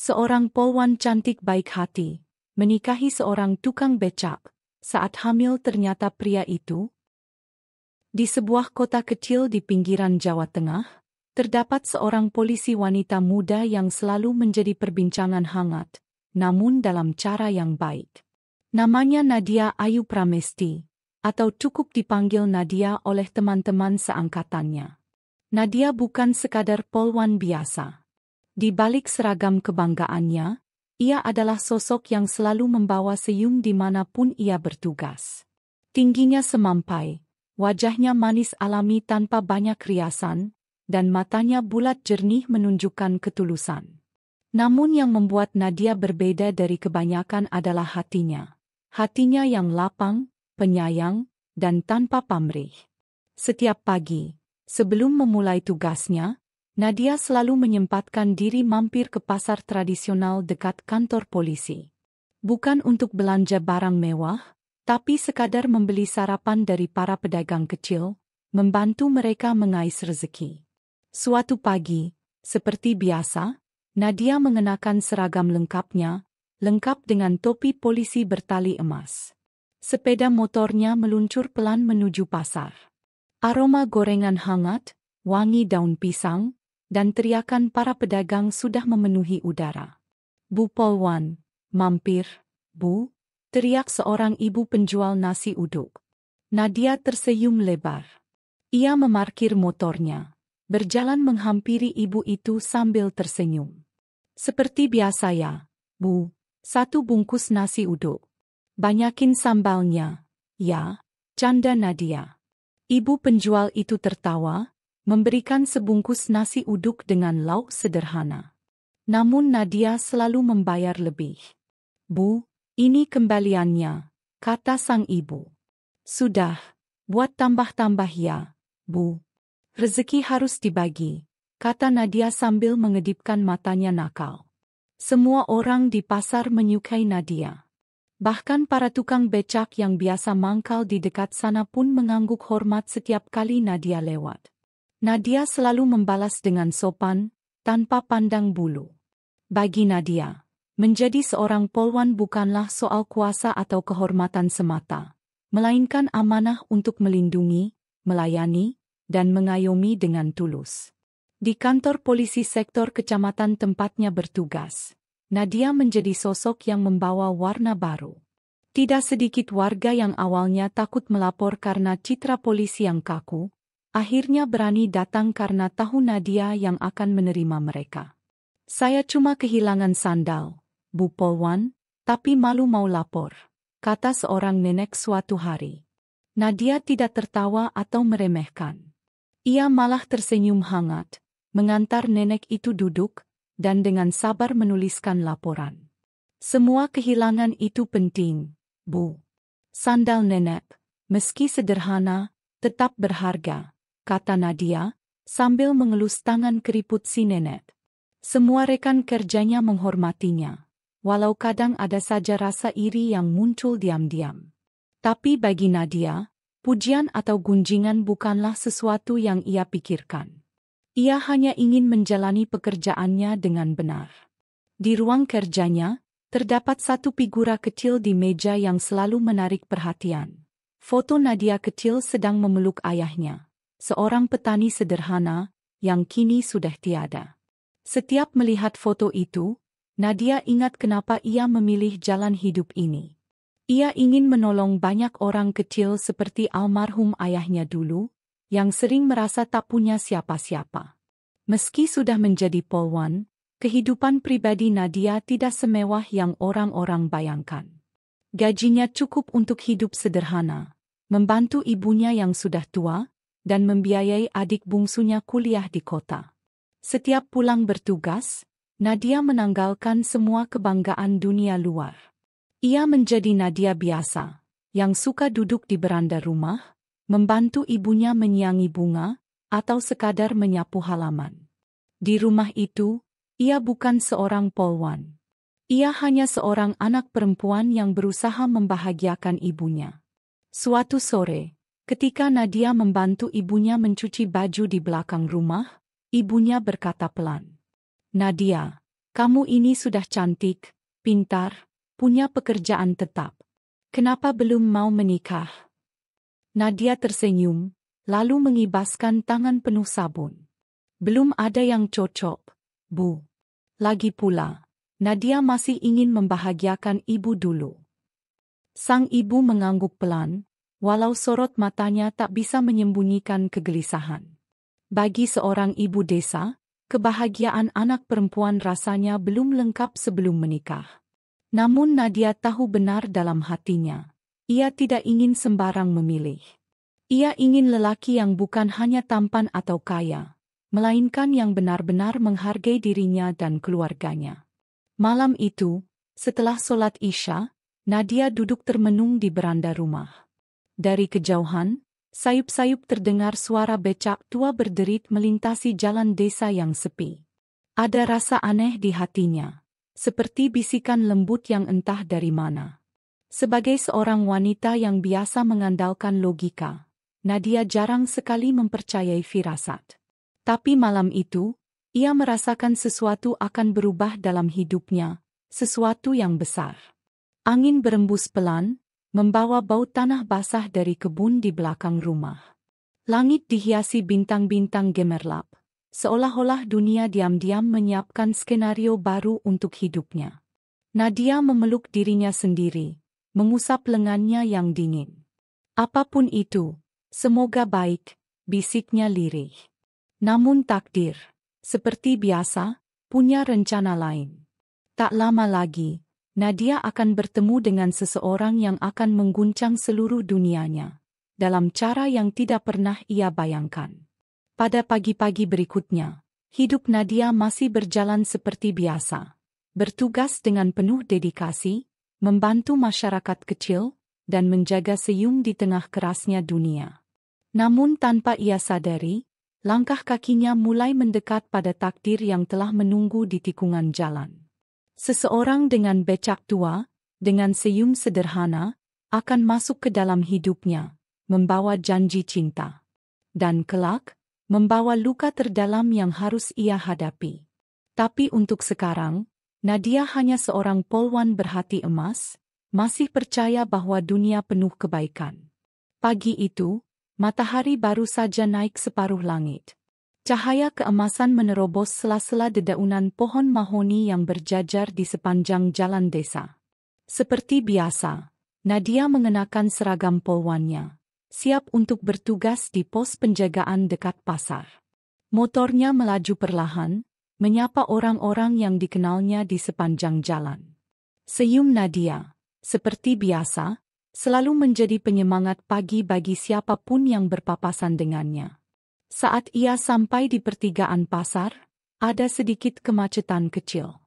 Seorang polwan cantik baik hati, menikahi seorang tukang becak. Saat hamil ternyata pria itu. Di sebuah kota kecil di pinggiran Jawa Tengah, terdapat seorang polisi wanita muda yang selalu menjadi perbincangan hangat, namun dalam cara yang baik. Namanya Nadia Ayu Pramesti, atau cukup dipanggil Nadia oleh teman-teman seangkatannya. Nadia bukan sekadar polwan biasa. Di balik seragam kebanggaannya, ia adalah sosok yang selalu membawa senyum dimanapun ia bertugas. Tingginya semampai, wajahnya manis alami tanpa banyak riasan, dan matanya bulat jernih menunjukkan ketulusan. Namun yang membuat Nadia berbeda dari kebanyakan adalah hatinya. Hatinya yang lapang, penyayang, dan tanpa pamrih. Setiap pagi, sebelum memulai tugasnya, Nadia selalu menyempatkan diri mampir ke pasar tradisional dekat kantor polisi. Bukan untuk belanja barang mewah, tapi sekadar membeli sarapan dari para pedagang kecil, membantu mereka mengais rezeki. Suatu pagi, seperti biasa, Nadia mengenakan seragam lengkapnya, lengkap dengan topi polisi bertali emas. Sepeda motornya meluncur pelan menuju pasar. Aroma gorengan hangat, wangi daun pisang, dan teriakan para pedagang sudah memenuhi udara. "Bu Polwan, mampir, Bu," teriak seorang ibu penjual nasi uduk. Nadia tersenyum lebar. Ia memarkir motornya, berjalan menghampiri ibu itu sambil tersenyum. "Seperti biasa ya, Bu, 1 bungkus nasi uduk. Banyakin sambalnya, ya," canda Nadia. Ibu penjual itu tertawa, memberikan sebungkus nasi uduk dengan lauk sederhana. Namun Nadia selalu membayar lebih. "Bu, ini kembaliannya," kata sang ibu. "Sudah, buat tambah-tambah ya, Bu. Rezeki harus dibagi," kata Nadia sambil mengedipkan matanya nakal. Semua orang di pasar menyukai Nadia. Bahkan para tukang becak yang biasa mangkal di dekat sana pun mengangguk hormat setiap kali Nadia lewat. Nadia selalu membalas dengan sopan, tanpa pandang bulu. Bagi Nadia, menjadi seorang polwan bukanlah soal kuasa atau kehormatan semata, melainkan amanah untuk melindungi, melayani, dan mengayomi dengan tulus. Di kantor polisi sektor kecamatan tempatnya bertugas, Nadia menjadi sosok yang membawa warna baru. Tidak sedikit warga yang awalnya takut melapor karena citra polisi yang kaku, akhirnya berani datang karena tahu Nadia yang akan menerima mereka. "Saya cuma kehilangan sandal, Bu Polwan, tapi malu mau lapor," kata seorang nenek suatu hari. Nadia tidak tertawa atau meremehkan. Ia malah tersenyum hangat, mengantar nenek itu duduk, dan dengan sabar menuliskan laporan. "Semua kehilangan itu penting, Bu. Sandal nenek, meski sederhana, tetap berharga," kata Nadia, sambil mengelus tangan keriput si nenek. Semua rekan kerjanya menghormatinya, walau kadang ada saja rasa iri yang muncul diam-diam. Tapi bagi Nadia, pujian atau gunjingan bukanlah sesuatu yang ia pikirkan. Ia hanya ingin menjalani pekerjaannya dengan benar. Di ruang kerjanya, terdapat satu figura kecil di meja yang selalu menarik perhatian. Foto Nadia kecil sedang memeluk ayahnya, seorang petani sederhana, yang kini sudah tiada. Setiap melihat foto itu, Nadia ingat kenapa ia memilih jalan hidup ini. Ia ingin menolong banyak orang kecil seperti almarhum ayahnya dulu, yang sering merasa tak punya siapa-siapa. Meski sudah menjadi polwan, kehidupan pribadi Nadia tidak semewah yang orang-orang bayangkan. Gajinya cukup untuk hidup sederhana, membantu ibunya yang sudah tua, dan membiayai adik bungsunya kuliah di kota. Setiap pulang bertugas, Nadia menanggalkan semua kebanggaan dunia luar. Ia menjadi Nadia biasa, yang suka duduk di beranda rumah, membantu ibunya menyiangi bunga, atau sekadar menyapu halaman. Di rumah itu, ia bukan seorang polwan. Ia hanya seorang anak perempuan yang berusaha membahagiakan ibunya. Suatu sore, ketika Nadia membantu ibunya mencuci baju di belakang rumah, ibunya berkata pelan, "Nadia, Kamu ini sudah cantik, pintar, punya pekerjaan tetap. Kenapa belum mau menikah? Nadia tersenyum, lalu mengibaskan tangan penuh sabun. Belum ada yang cocok, Bu. Lagi pula, Nadia masih ingin membahagiakan ibu dulu. Sang ibu mengangguk pelan, walau sorot matanya tak bisa menyembunyikan kegelisahan. Bagi seorang ibu desa, kebahagiaan anak perempuan rasanya belum lengkap sebelum menikah. Namun Nadia tahu benar dalam hatinya, ia tidak ingin sembarang memilih. Ia ingin lelaki yang bukan hanya tampan atau kaya, melainkan yang benar-benar menghargai dirinya dan keluarganya. Malam itu, setelah sholat Isya, Nadia duduk termenung di beranda rumah. Dari kejauhan, sayup-sayup terdengar suara becak tua berderit melintasi jalan desa yang sepi. Ada rasa aneh di hatinya, seperti bisikan lembut yang entah dari mana. Sebagai seorang wanita yang biasa mengandalkan logika, Nadia jarang sekali mempercayai firasat. Tapi malam itu, ia merasakan sesuatu akan berubah dalam hidupnya, sesuatu yang besar. Angin berembus pelan, membawa bau tanah basah dari kebun di belakang rumah. Langit dihiasi bintang-bintang gemerlap, seolah-olah dunia diam-diam menyiapkan skenario baru untuk hidupnya. Nadia memeluk dirinya sendiri, mengusap lengannya yang dingin. Apapun itu, semoga baik, bisiknya lirih. Namun takdir, seperti biasa, punya rencana lain. Tak lama lagi, Nadia akan bertemu dengan seseorang yang akan mengguncang seluruh dunianya, dalam cara yang tidak pernah ia bayangkan. Pada pagi-pagi berikutnya, hidup Nadia masih berjalan seperti biasa, bertugas dengan penuh dedikasi, membantu masyarakat kecil, dan menjaga senyum di tengah kerasnya dunia. Namun tanpa ia sadari, langkah kakinya mulai mendekat pada takdir yang telah menunggu di tikungan jalan. Seseorang dengan becak tua, dengan senyum sederhana, akan masuk ke dalam hidupnya, membawa janji cinta. Dan kelak, membawa luka terdalam yang harus ia hadapi. Tapi untuk sekarang, Nadia hanya seorang polwan berhati emas, masih percaya bahwa dunia penuh kebaikan. Pagi itu, matahari baru saja naik separuh langit. Cahaya keemasan menerobos sela-sela dedaunan pohon mahoni yang berjajar di sepanjang jalan desa. Seperti biasa, Nadia mengenakan seragam polwannya, siap untuk bertugas di pos penjagaan dekat pasar. Motornya melaju perlahan, menyapa orang-orang yang dikenalnya di sepanjang jalan. Senyum Nadia, seperti biasa, selalu menjadi penyemangat pagi bagi siapapun yang berpapasan dengannya. Saat ia sampai di pertigaan pasar, ada sedikit kemacetan kecil.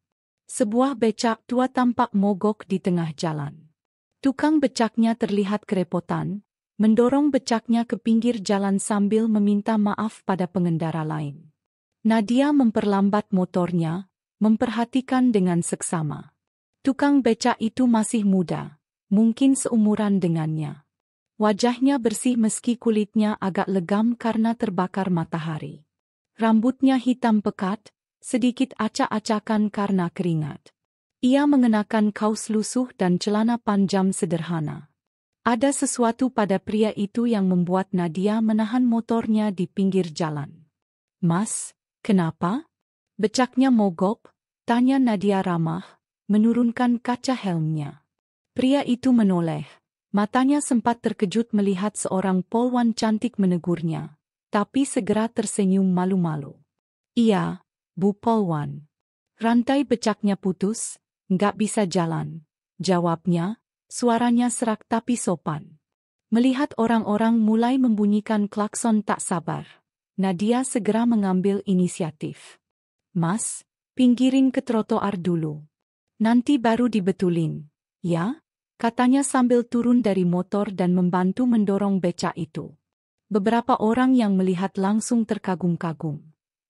Sebuah becak tua tampak mogok di tengah jalan. Tukang becaknya terlihat kerepotan, mendorong becaknya ke pinggir jalan sambil meminta maaf pada pengendara lain. Nadia memperlambat motornya, memperhatikan dengan seksama. Tukang becak itu masih muda, mungkin seumuran dengannya. Wajahnya bersih meski kulitnya agak legam karena terbakar matahari. Rambutnya hitam pekat, sedikit acak-acakan karena keringat. Ia mengenakan kaos lusuh dan celana panjang sederhana. Ada sesuatu pada pria itu yang membuat Nadia menahan motornya di pinggir jalan. "Mas, kenapa?" "Becaknya mogok," tanya Nadia ramah, menurunkan kaca helmnya. Pria itu menoleh. Matanya sempat terkejut melihat seorang polwan cantik menegurnya, tapi segera tersenyum malu-malu. "Iya, Bu Polwan. Rantai becaknya putus, nggak bisa jalan," jawabnya, suaranya serak tapi sopan. Melihat orang-orang mulai membunyikan klakson tak sabar, Nadia segera mengambil inisiatif. "Mas, pinggirin ke trotoar dulu. Nanti baru dibetulin, ya?" katanya sambil turun dari motor dan membantu mendorong becak itu. Beberapa orang yang melihat langsung terkagum-kagum.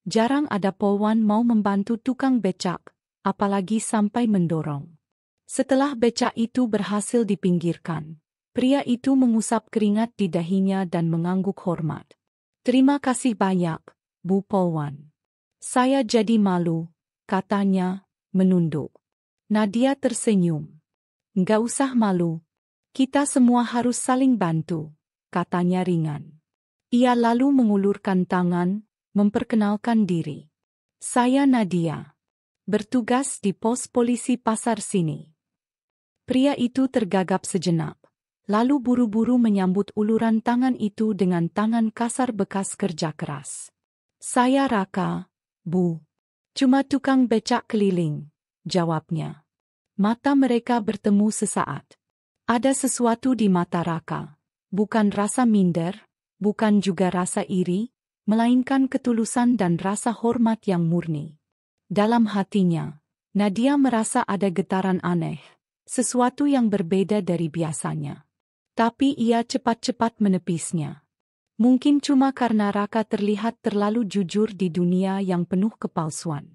Jarang ada polwan mau membantu tukang becak, apalagi sampai mendorong. Setelah becak itu berhasil dipinggirkan, pria itu mengusap keringat di dahinya dan mengangguk hormat. "Terima kasih banyak, Bu Polwan. Saya jadi malu," katanya, menunduk. Nadia tersenyum. "Nggak usah malu. Kita semua harus saling bantu," katanya ringan. Ia lalu mengulurkan tangan, memperkenalkan diri. "Saya Nadia. Bertugas di pos polisi pasar sini." Pria itu tergagap sejenak, lalu buru-buru menyambut uluran tangan itu dengan tangan kasar bekas kerja keras. "Saya Raka, Bu. Cuma tukang becak keliling," jawabnya. Mata mereka bertemu sesaat. Ada sesuatu di mata Raka. Bukan rasa minder, bukan juga rasa iri, melainkan ketulusan dan rasa hormat yang murni. Dalam hatinya, Nadia merasa ada getaran aneh, sesuatu yang berbeda dari biasanya. Tapi ia cepat-cepat menepisnya. Mungkin cuma karena Raka terlihat terlalu jujur di dunia yang penuh kepalsuan.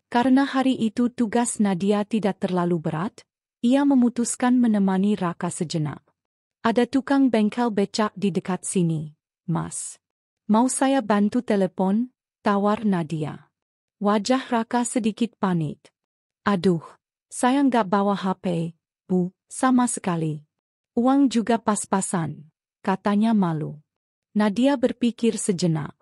Karena hari itu tugas Nadia tidak terlalu berat, ia memutuskan menemani Raka sejenak. "Ada tukang bengkel becak di dekat sini, Mas. Mau saya bantu telepon?" tawar Nadia. Wajah Raka sedikit panik. "Aduh, saya nggak bawa HP, Bu, sama sekali. Uang juga pas-pasan," katanya malu. Nadia berpikir sejenak.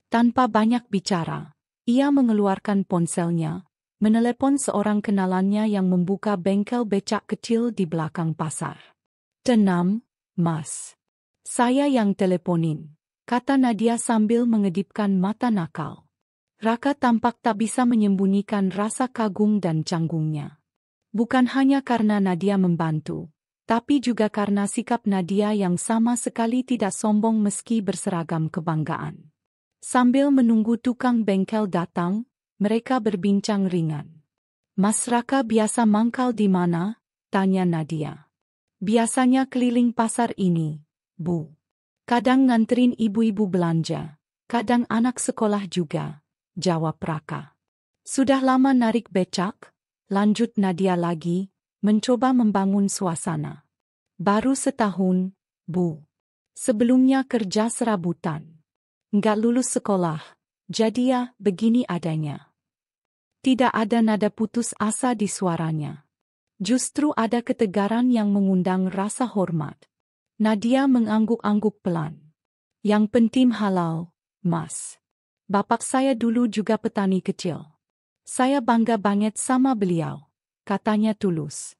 Tanpa banyak bicara, ia mengeluarkan ponselnya, menelepon seorang kenalannya yang membuka bengkel becak kecil di belakang pasar. "Tenang, Mas. Saya yang teleponin," kata Nadia sambil mengedipkan mata nakal. Raka tampak tak bisa menyembunyikan rasa kagum dan canggungnya. Bukan hanya karena Nadia membantu, tapi juga karena sikap Nadia yang sama sekali tidak sombong meski berseragam kebanggaan. Sambil menunggu tukang bengkel datang, mereka berbincang ringan. "Mas Raka biasa mangkal di mana?" tanya Nadia. "Biasanya keliling pasar ini, Bu. Kadang nganterin ibu-ibu belanja, kadang anak sekolah juga," jawab Raka. "Sudah lama narik becak?" lanjut Nadia lagi, mencoba membangun suasana. "Baru setahun, Bu. Sebelumnya kerja serabutan. Nggak lulus sekolah, jadi ya begini adanya." Tidak ada nada putus asa di suaranya. Justru ada ketegaran yang mengundang rasa hormat. Nadia mengangguk-angguk pelan. "Yang penting halal, Mas. Bapak saya dulu juga petani kecil. Saya bangga banget sama beliau," katanya tulus.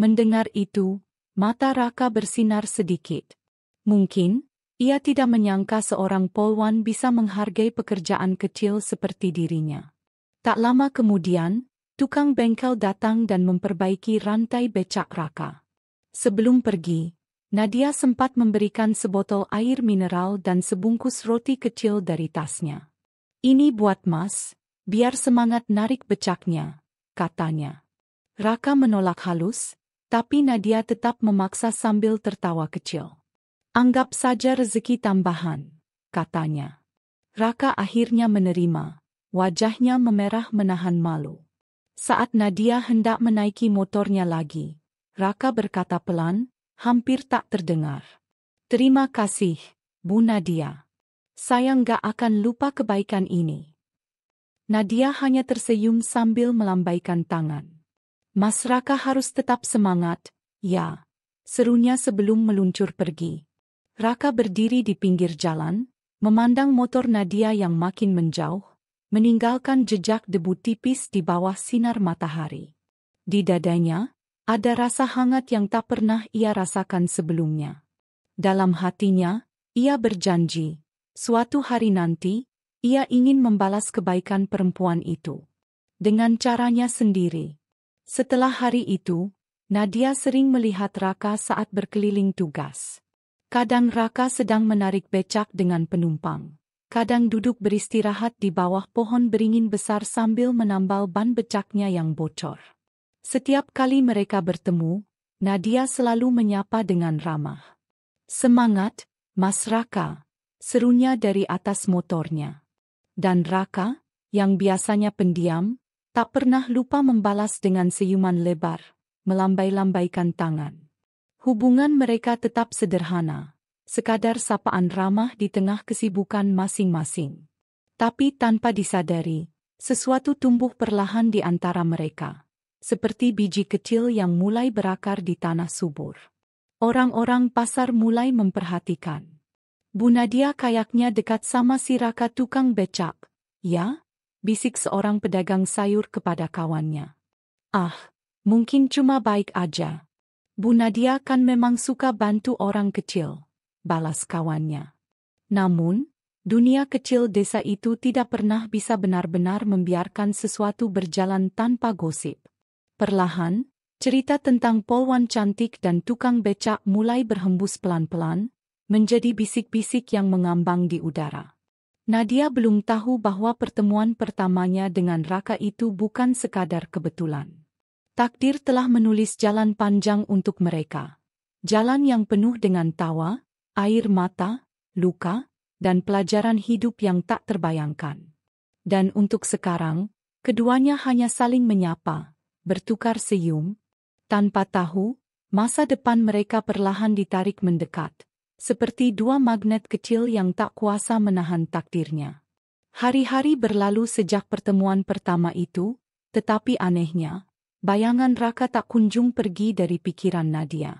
Mendengar itu, mata Raka bersinar sedikit. Mungkin, ia tidak menyangka seorang polwan bisa menghargai pekerjaan kecil seperti dirinya. Tak lama kemudian, tukang bengkel datang dan memperbaiki rantai becak Raka. Sebelum pergi, Nadia sempat memberikan sebotol air mineral dan sebungkus roti kecil dari tasnya. "Ini buat Mas, biar semangat narik becaknya," katanya. Raka menolak halus, tapi Nadia tetap memaksa sambil tertawa kecil. "Anggap saja rezeki tambahan," katanya. Raka akhirnya menerima, wajahnya memerah menahan malu. Saat Nadia hendak menaiki motornya lagi, Raka berkata pelan, hampir tak terdengar. "Terima kasih, Bu Nadia. Saya nggak akan lupa kebaikan ini." Nadia hanya tersenyum sambil melambaikan tangan. "Mas Raka harus tetap semangat, ya," serunya sebelum meluncur pergi. Raka berdiri di pinggir jalan, memandang motor Nadia yang makin menjauh, meninggalkan jejak debu tipis di bawah sinar matahari. Di dadanya, ada rasa hangat yang tak pernah ia rasakan sebelumnya. Dalam hatinya, ia berjanji, suatu hari nanti, ia ingin membalas kebaikan perempuan itu. Dengan caranya sendiri. Setelah hari itu, Nadia sering melihat Raka saat berkeliling tugas. Kadang Raka sedang menarik becak dengan penumpang. Kadang duduk beristirahat di bawah pohon beringin besar sambil menambal ban becaknya yang bocor. Setiap kali mereka bertemu, Nadia selalu menyapa dengan ramah. "Semangat, Mas Raka," serunya dari atas motornya. Dan Raka, yang biasanya pendiam, tak pernah lupa membalas dengan senyuman lebar, melambai-lambaikan tangan. Hubungan mereka tetap sederhana, sekadar sapaan ramah di tengah kesibukan masing-masing. Tapi tanpa disadari, sesuatu tumbuh perlahan di antara mereka. seperti biji kecil yang mulai berakar di tanah subur. Orang-orang pasar mulai memperhatikan. Bu Nadia kayaknya dekat sama si Raka tukang becak, ya? Bisik seorang pedagang sayur kepada kawannya. Ah, mungkin cuma baik aja. Bu Nadia kan memang suka bantu orang kecil, balas kawannya. Namun, dunia kecil desa itu tidak pernah bisa benar-benar membiarkan sesuatu berjalan tanpa gosip. Perlahan, cerita tentang polwan cantik dan tukang becak mulai berhembus pelan-pelan, menjadi bisik-bisik yang mengambang di udara. Nadia belum tahu bahwa pertemuan pertamanya dengan Raka itu bukan sekadar kebetulan. Takdir telah menulis jalan panjang untuk mereka. Jalan yang penuh dengan tawa, air mata, luka, dan pelajaran hidup yang tak terbayangkan. Dan untuk sekarang, keduanya hanya saling menyapa, bertukar senyum, tanpa tahu, masa depan mereka perlahan ditarik mendekat, seperti dua magnet kecil yang tak kuasa menahan takdirnya. Hari-hari berlalu sejak pertemuan pertama itu, tetapi anehnya, bayangan Raka tak kunjung pergi dari pikiran Nadia.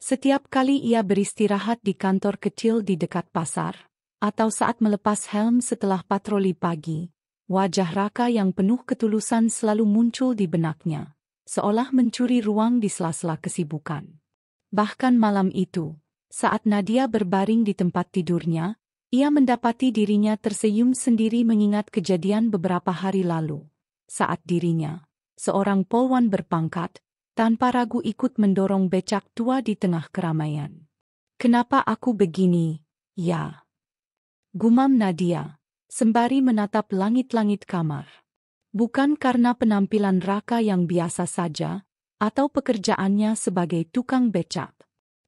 Setiap kali ia beristirahat di kantor kecil di dekat pasar, atau saat melepas helm setelah patroli pagi, wajah Raka yang penuh ketulusan selalu muncul di benaknya, seolah mencuri ruang di sela-sela kesibukan. Bahkan malam itu, saat Nadia berbaring di tempat tidurnya, ia mendapati dirinya tersenyum sendiri mengingat kejadian beberapa hari lalu, saat dirinya, seorang polwan berpangkat, tanpa ragu ikut mendorong becak tua di tengah keramaian. Kenapa aku begini, ya? Gumam Nadia, sembari menatap langit-langit kamar. Bukan karena penampilan Raka yang biasa saja, atau pekerjaannya sebagai tukang becak.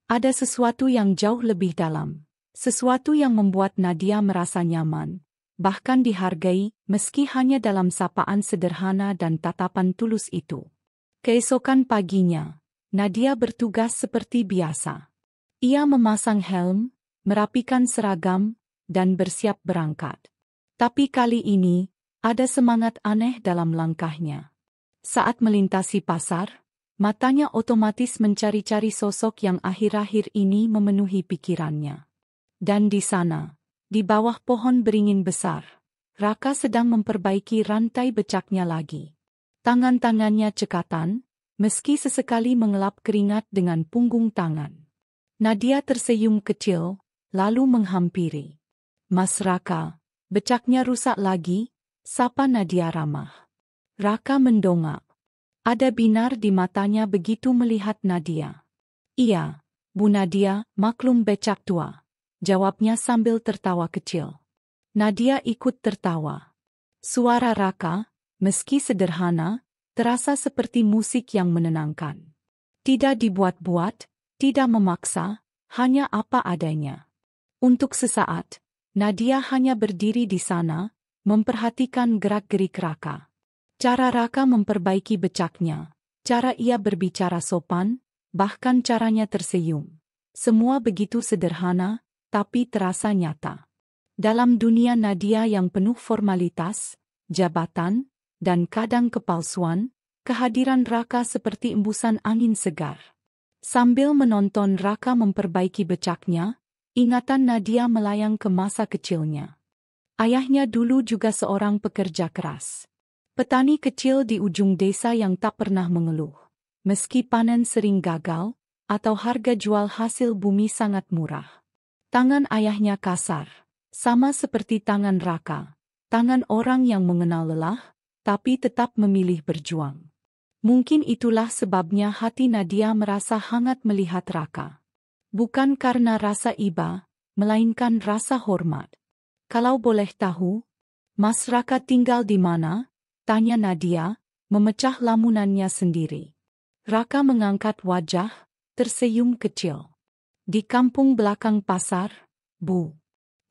Ada sesuatu yang jauh lebih dalam, sesuatu yang membuat Nadia merasa nyaman, bahkan dihargai, meski hanya dalam sapaan sederhana dan tatapan tulus itu. Keesokan paginya, Nadia bertugas seperti biasa. Ia memasang helm, merapikan seragam, dan bersiap berangkat. Tapi kali ini, ada semangat aneh dalam langkahnya. Saat melintasi pasar, matanya otomatis mencari-cari sosok yang akhir-akhir ini memenuhi pikirannya. Dan di sana, di bawah pohon beringin besar, Raka sedang memperbaiki rantai becaknya lagi. Tangan-tangannya cekatan, meski sesekali mengelap keringat dengan punggung tangan. Nadia tersenyum kecil, lalu menghampiri. Mas Raka, becaknya rusak lagi, sapa Nadia ramah. Raka mendongak. Ada binar di matanya begitu melihat Nadia. Iya, Bu Nadia, maklum becak tua, jawabnya sambil tertawa kecil. Nadia ikut tertawa. Suara Raka, meski sederhana, terasa seperti musik yang menenangkan. Tidak dibuat-buat, tidak memaksa, hanya apa adanya. Untuk sesaat, Nadia hanya berdiri di sana, memperhatikan gerak-gerik Raka. Cara Raka memperbaiki becaknya, cara ia berbicara sopan, bahkan caranya tersenyum. Semua begitu sederhana, tapi terasa nyata. Dalam dunia Nadia yang penuh formalitas, jabatan, dan kadang kepalsuan, kehadiran Raka seperti embusan angin segar. Sambil menonton Raka memperbaiki becaknya, ingatan Nadia melayang ke masa kecilnya. Ayahnya dulu juga seorang pekerja keras. Petani kecil di ujung desa yang tak pernah mengeluh. Meski panen sering gagal, atau harga jual hasil bumi sangat murah. Tangan ayahnya kasar, sama seperti tangan Raka. Tangan orang yang mengenal lelah, tapi tetap memilih berjuang. Mungkin itulah sebabnya hati Nadia merasa hangat melihat Raka. Bukan karena rasa iba, melainkan rasa hormat. Kalau boleh tahu, Mas Raka tinggal di mana? Tanya Nadia, memecah lamunannya sendiri. Raka mengangkat wajah, tersenyum kecil. Di kampung belakang pasar, Bu.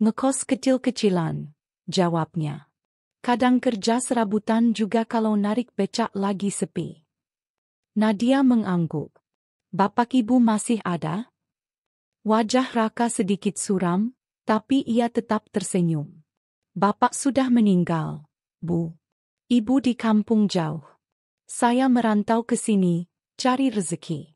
Ngekos kecil-kecilan, jawabnya. Kadang kerja serabutan juga kalau narik becak lagi sepi. Nadia mengangguk. Bapak ibu masih ada? Wajah Raka sedikit suram, tapi ia tetap tersenyum. Bapak sudah meninggal, Bu. Ibu di kampung jauh. Saya merantau ke sini, cari rezeki.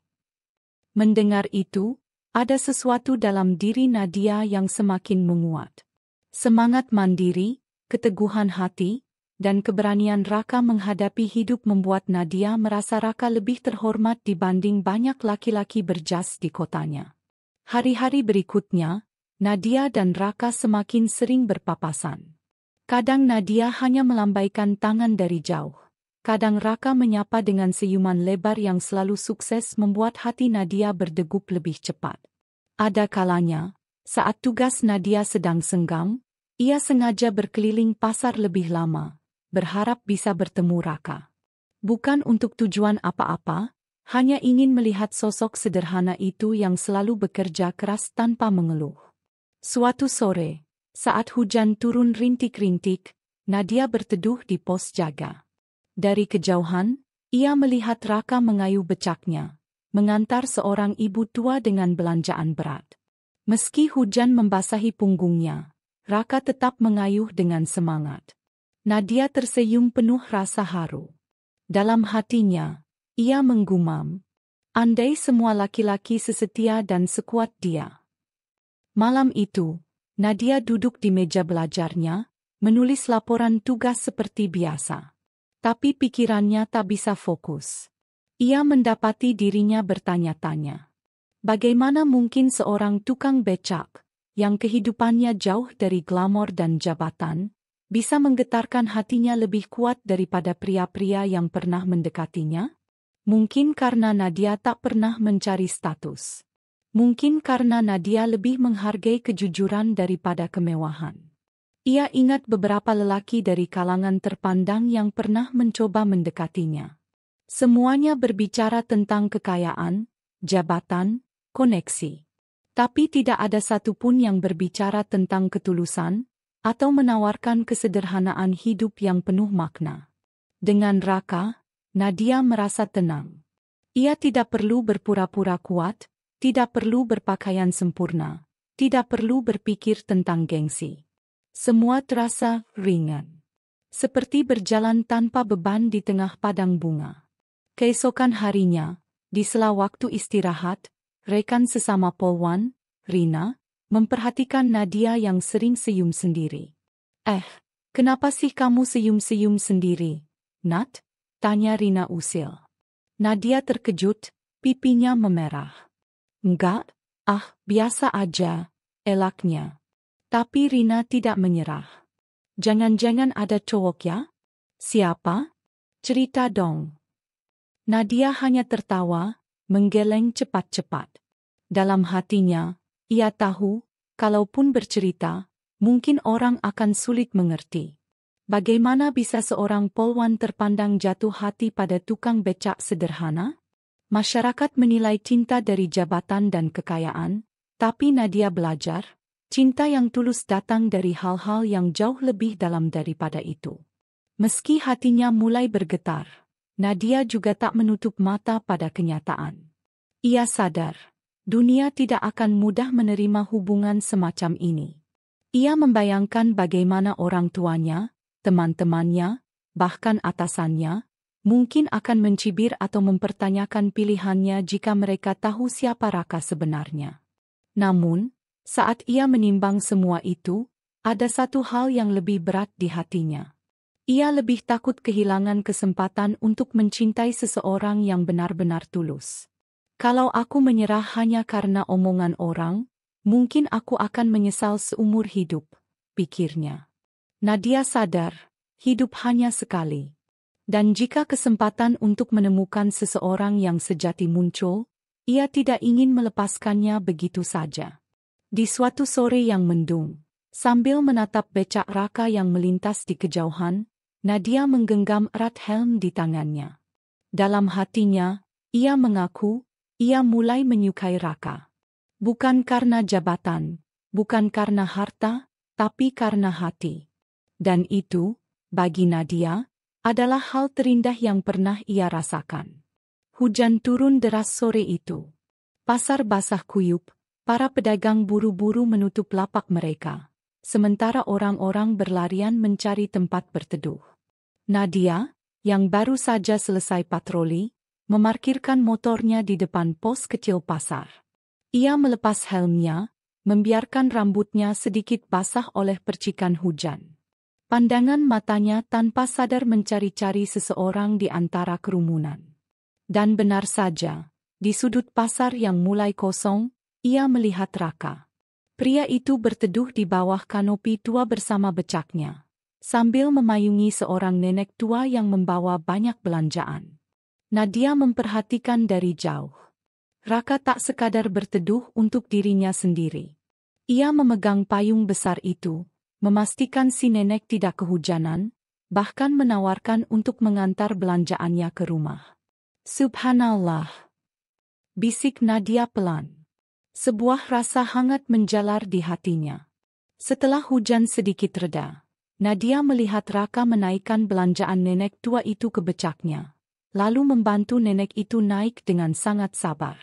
Mendengar itu, ada sesuatu dalam diri Nadia yang semakin menguat. Semangat mandiri, keteguhan hati, dan keberanian Raka menghadapi hidup membuat Nadia merasa Raka lebih terhormat dibanding banyak laki-laki berjas di kotanya. Hari-hari berikutnya, Nadia dan Raka semakin sering berpapasan. Kadang Nadia hanya melambaikan tangan dari jauh. Kadang Raka menyapa dengan senyuman lebar yang selalu sukses membuat hati Nadia berdegup lebih cepat. Ada kalanya, saat tugas Nadia sedang senggang, ia sengaja berkeliling pasar lebih lama, berharap bisa bertemu Raka. Bukan untuk tujuan apa-apa, hanya ingin melihat sosok sederhana itu yang selalu bekerja keras tanpa mengeluh. Suatu sore, saat hujan turun rintik-rintik, Nadia berteduh di pos jaga. Dari kejauhan, ia melihat Raka mengayuh becaknya, mengantar seorang ibu tua dengan belanjaan berat. Meski hujan membasahi punggungnya, Raka tetap mengayuh dengan semangat. Nadia tersenyum penuh rasa haru. Dalam hatinya, ia menggumam, andai semua laki-laki sesetia dan sekuat dia. Malam itu, Nadia duduk di meja belajarnya, menulis laporan tugas seperti biasa. Tapi pikirannya tak bisa fokus. Ia mendapati dirinya bertanya-tanya. Bagaimana mungkin seorang tukang becak, yang kehidupannya jauh dari glamor dan jabatan, bisa menggetarkan hatinya lebih kuat daripada pria-pria yang pernah mendekatinya? Mungkin karena Nadia tak pernah mencari status. Mungkin karena Nadia lebih menghargai kejujuran daripada kemewahan. Ia ingat beberapa lelaki dari kalangan terpandang yang pernah mencoba mendekatinya. Semuanya berbicara tentang kekayaan, jabatan, koneksi. Tapi tidak ada satupun yang berbicara tentang ketulusan, atau menawarkan kesederhanaan hidup yang penuh makna. Dengan Raka, Nadia merasa tenang. Ia tidak perlu berpura-pura kuat, tidak perlu berpakaian sempurna, tidak perlu berpikir tentang gengsi. Semua terasa ringan. Seperti berjalan tanpa beban di tengah padang bunga. Keesokan harinya, di sela waktu istirahat, rekan sesama polwan, Rina, memperhatikan Nadia yang sering senyum sendiri. Kenapa sih kamu senyum-senyum sendiri, Nat? Tanya Rina usil. Nadia terkejut, pipinya memerah. Enggak, biasa aja, elaknya. Tapi Rina tidak menyerah. Jangan-jangan ada cowok ya? Siapa? Cerita dong. Nadia hanya tertawa, menggeleng cepat-cepat. Dalam hatinya, ia tahu, kalaupun bercerita, mungkin orang akan sulit mengerti. Bagaimana bisa seorang polwan terpandang jatuh hati pada tukang becak sederhana? Masyarakat menilai cinta dari jabatan dan kekayaan, tapi Nadia belajar, cinta yang tulus datang dari hal-hal yang jauh lebih dalam daripada itu. Meski hatinya mulai bergetar, Nadia juga tak menutup mata pada kenyataan. Ia sadar, dunia tidak akan mudah menerima hubungan semacam ini. Ia membayangkan bagaimana orang tuanya, teman-temannya, bahkan atasannya, mungkin akan mencibir atau mempertanyakan pilihannya jika mereka tahu siapa Raka sebenarnya. Namun, saat ia menimbang semua itu, ada satu hal yang lebih berat di hatinya. Ia lebih takut kehilangan kesempatan untuk mencintai seseorang yang benar-benar tulus. Kalau aku menyerah hanya karena omongan orang, mungkin aku akan menyesal seumur hidup, pikirnya. Nadia sadar, hidup hanya sekali. Dan jika kesempatan untuk menemukan seseorang yang sejati muncul, ia tidak ingin melepaskannya begitu saja. Di suatu sore yang mendung, sambil menatap becak Raka yang melintas di kejauhan, Nadia menggenggam erat helm di tangannya. Dalam hatinya, ia mengaku, ia mulai menyukai Raka. Bukan karena jabatan, bukan karena harta, tapi karena hati. Dan itu, bagi Nadia, adalah hal terindah yang pernah ia rasakan. Hujan turun deras sore itu. Pasar basah kuyup. Para pedagang buru-buru menutup lapak mereka, sementara orang-orang berlarian mencari tempat berteduh. Nadia, yang baru saja selesai patroli, memarkirkan motornya di depan pos kecil pasar. Ia melepas helmnya, membiarkan rambutnya sedikit basah oleh percikan hujan. Pandangan matanya tanpa sadar mencari-cari seseorang di antara kerumunan. Dan benar saja, di sudut pasar yang mulai kosong, ia melihat Raka. Pria itu berteduh di bawah kanopi tua bersama becaknya, sambil memayungi seorang nenek tua yang membawa banyak belanjaan. Nadia memperhatikan dari jauh. Raka tak sekadar berteduh untuk dirinya sendiri. Ia memegang payung besar itu, memastikan si nenek tidak kehujanan, bahkan menawarkan untuk mengantar belanjaannya ke rumah. Subhanallah, bisik Nadia pelan. Sebuah rasa hangat menjalar di hatinya. Setelah hujan sedikit reda, Nadia melihat Raka menaikkan belanjaan nenek tua itu ke becaknya, lalu membantu nenek itu naik dengan sangat sabar.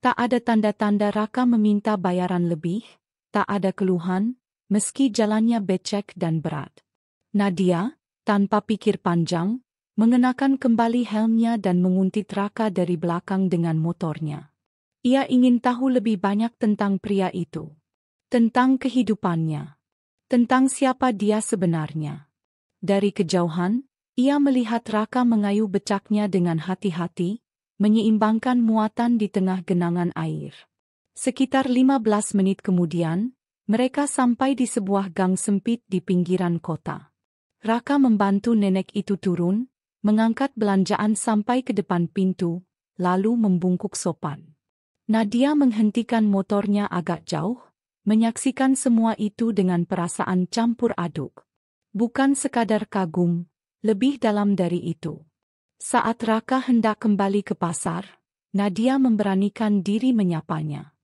Tak ada tanda-tanda Raka meminta bayaran lebih, tak ada keluhan, meski jalannya becek dan berat. Nadia, tanpa pikir panjang, mengenakan kembali helmnya dan menguntit Raka dari belakang dengan motornya. Ia ingin tahu lebih banyak tentang pria itu. Tentang kehidupannya. Tentang siapa dia sebenarnya. Dari kejauhan, ia melihat Raka mengayuh becaknya dengan hati-hati, menyeimbangkan muatan di tengah genangan air. Sekitar 15 menit kemudian, mereka sampai di sebuah gang sempit di pinggiran kota. Raka membantu nenek itu turun, mengangkat belanjaan sampai ke depan pintu, lalu membungkuk sopan. Nadia menghentikan motornya agak jauh, menyaksikan semua itu dengan perasaan campur aduk. Bukan sekadar kagum, lebih dalam dari itu. Saat Raka hendak kembali ke pasar, Nadia memberanikan diri menyapanya.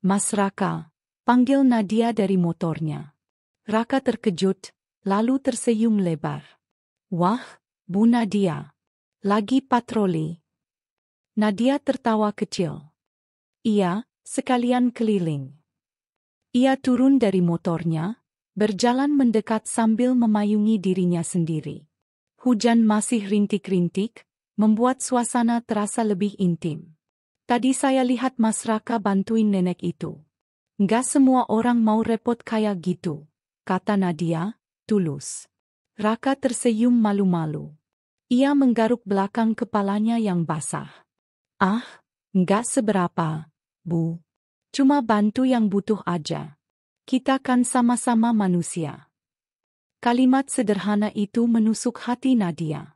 "Mas Raka," panggil Nadia dari motornya. Raka terkejut, lalu tersenyum lebar. "Wah, Bu Nadia. Lagi patroli?" Nadia tertawa kecil. "Iya, sekalian keliling." Ia turun dari motornya, berjalan mendekat sambil memayungi dirinya sendiri. Hujan masih rintik-rintik, membuat suasana terasa lebih intim. "Tadi saya lihat Mas Raka bantuin nenek itu. Nggak semua orang mau repot kayak gitu," kata Nadia, tulus. Raka tersenyum malu-malu. Ia menggaruk belakang kepalanya yang basah. "Ah, nggak seberapa, Bu. Cuma bantu yang butuh aja. Kita kan sama-sama manusia." Kalimat sederhana itu menusuk hati Nadia.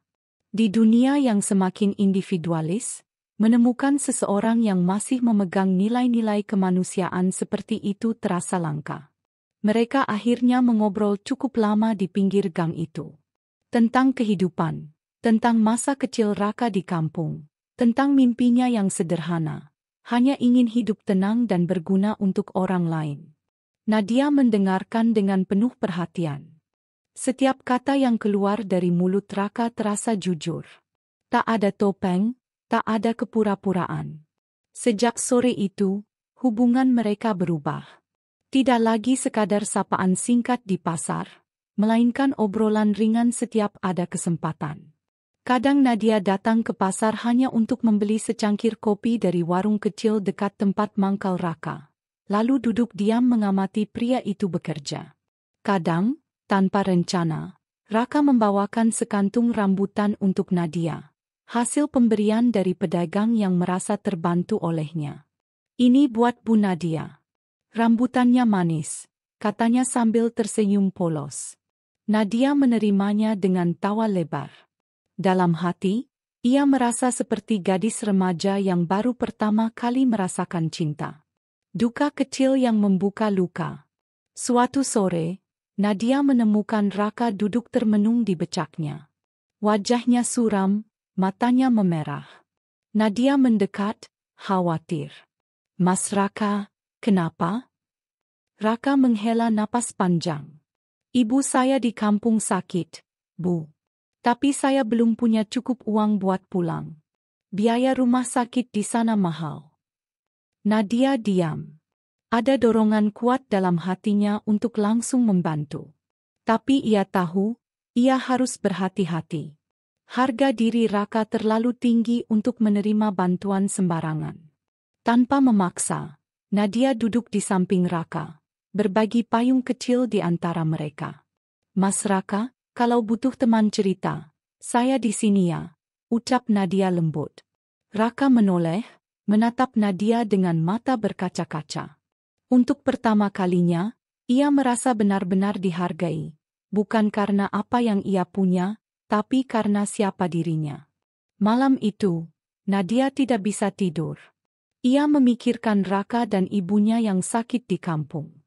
Di dunia yang semakin individualis, menemukan seseorang yang masih memegang nilai-nilai kemanusiaan seperti itu terasa langka. Mereka akhirnya mengobrol cukup lama di pinggir gang itu. Tentang kehidupan, tentang masa kecil Raka di kampung, tentang mimpinya yang sederhana, hanya ingin hidup tenang dan berguna untuk orang lain. Nadia mendengarkan dengan penuh perhatian. Setiap kata yang keluar dari mulut Raka terasa jujur. Tak ada topeng, tak ada kepura-puraan. Sejak sore itu, hubungan mereka berubah. Tidak lagi sekadar sapaan singkat di pasar, melainkan obrolan ringan setiap ada kesempatan. Kadang Nadia datang ke pasar hanya untuk membeli secangkir kopi dari warung kecil dekat tempat mangkal Raka, lalu duduk diam mengamati pria itu bekerja. Kadang, tanpa rencana, Raka membawakan sekantung rambutan untuk Nadia, hasil pemberian dari pedagang yang merasa terbantu olehnya. "Ini buat Bu Nadia. Rambutannya manis," katanya sambil tersenyum polos. Nadia menerimanya dengan tawa lebar. Dalam hati, ia merasa seperti gadis remaja yang baru pertama kali merasakan cinta. Duka kecil yang membuka luka. Suatu sore, Nadia menemukan Raka duduk termenung di becaknya. Wajahnya suram, matanya memerah. Nadia mendekat, khawatir. "Mas Raka, kenapa?" Raka menghela napas panjang. "Ibu saya di kampung sakit, Bu. Tapi saya belum punya cukup uang buat pulang. Biaya rumah sakit di sana mahal." Nadia diam. Ada dorongan kuat dalam hatinya untuk langsung membantu. Tapi ia tahu, ia harus berhati-hati. Harga diri Raka terlalu tinggi untuk menerima bantuan sembarangan. Tanpa memaksa, Nadia duduk di samping Raka, berbagi payung kecil di antara mereka. "Mas Raka, kalau butuh teman cerita, saya di sini ya," ucap Nadia lembut. Raka menoleh, menatap Nadia dengan mata berkaca-kaca. Untuk pertama kalinya, ia merasa benar-benar dihargai, bukan karena apa yang ia punya, tapi karena siapa dirinya. Malam itu, Nadia tidak bisa tidur. Ia memikirkan Raka dan ibunya yang sakit di kampung.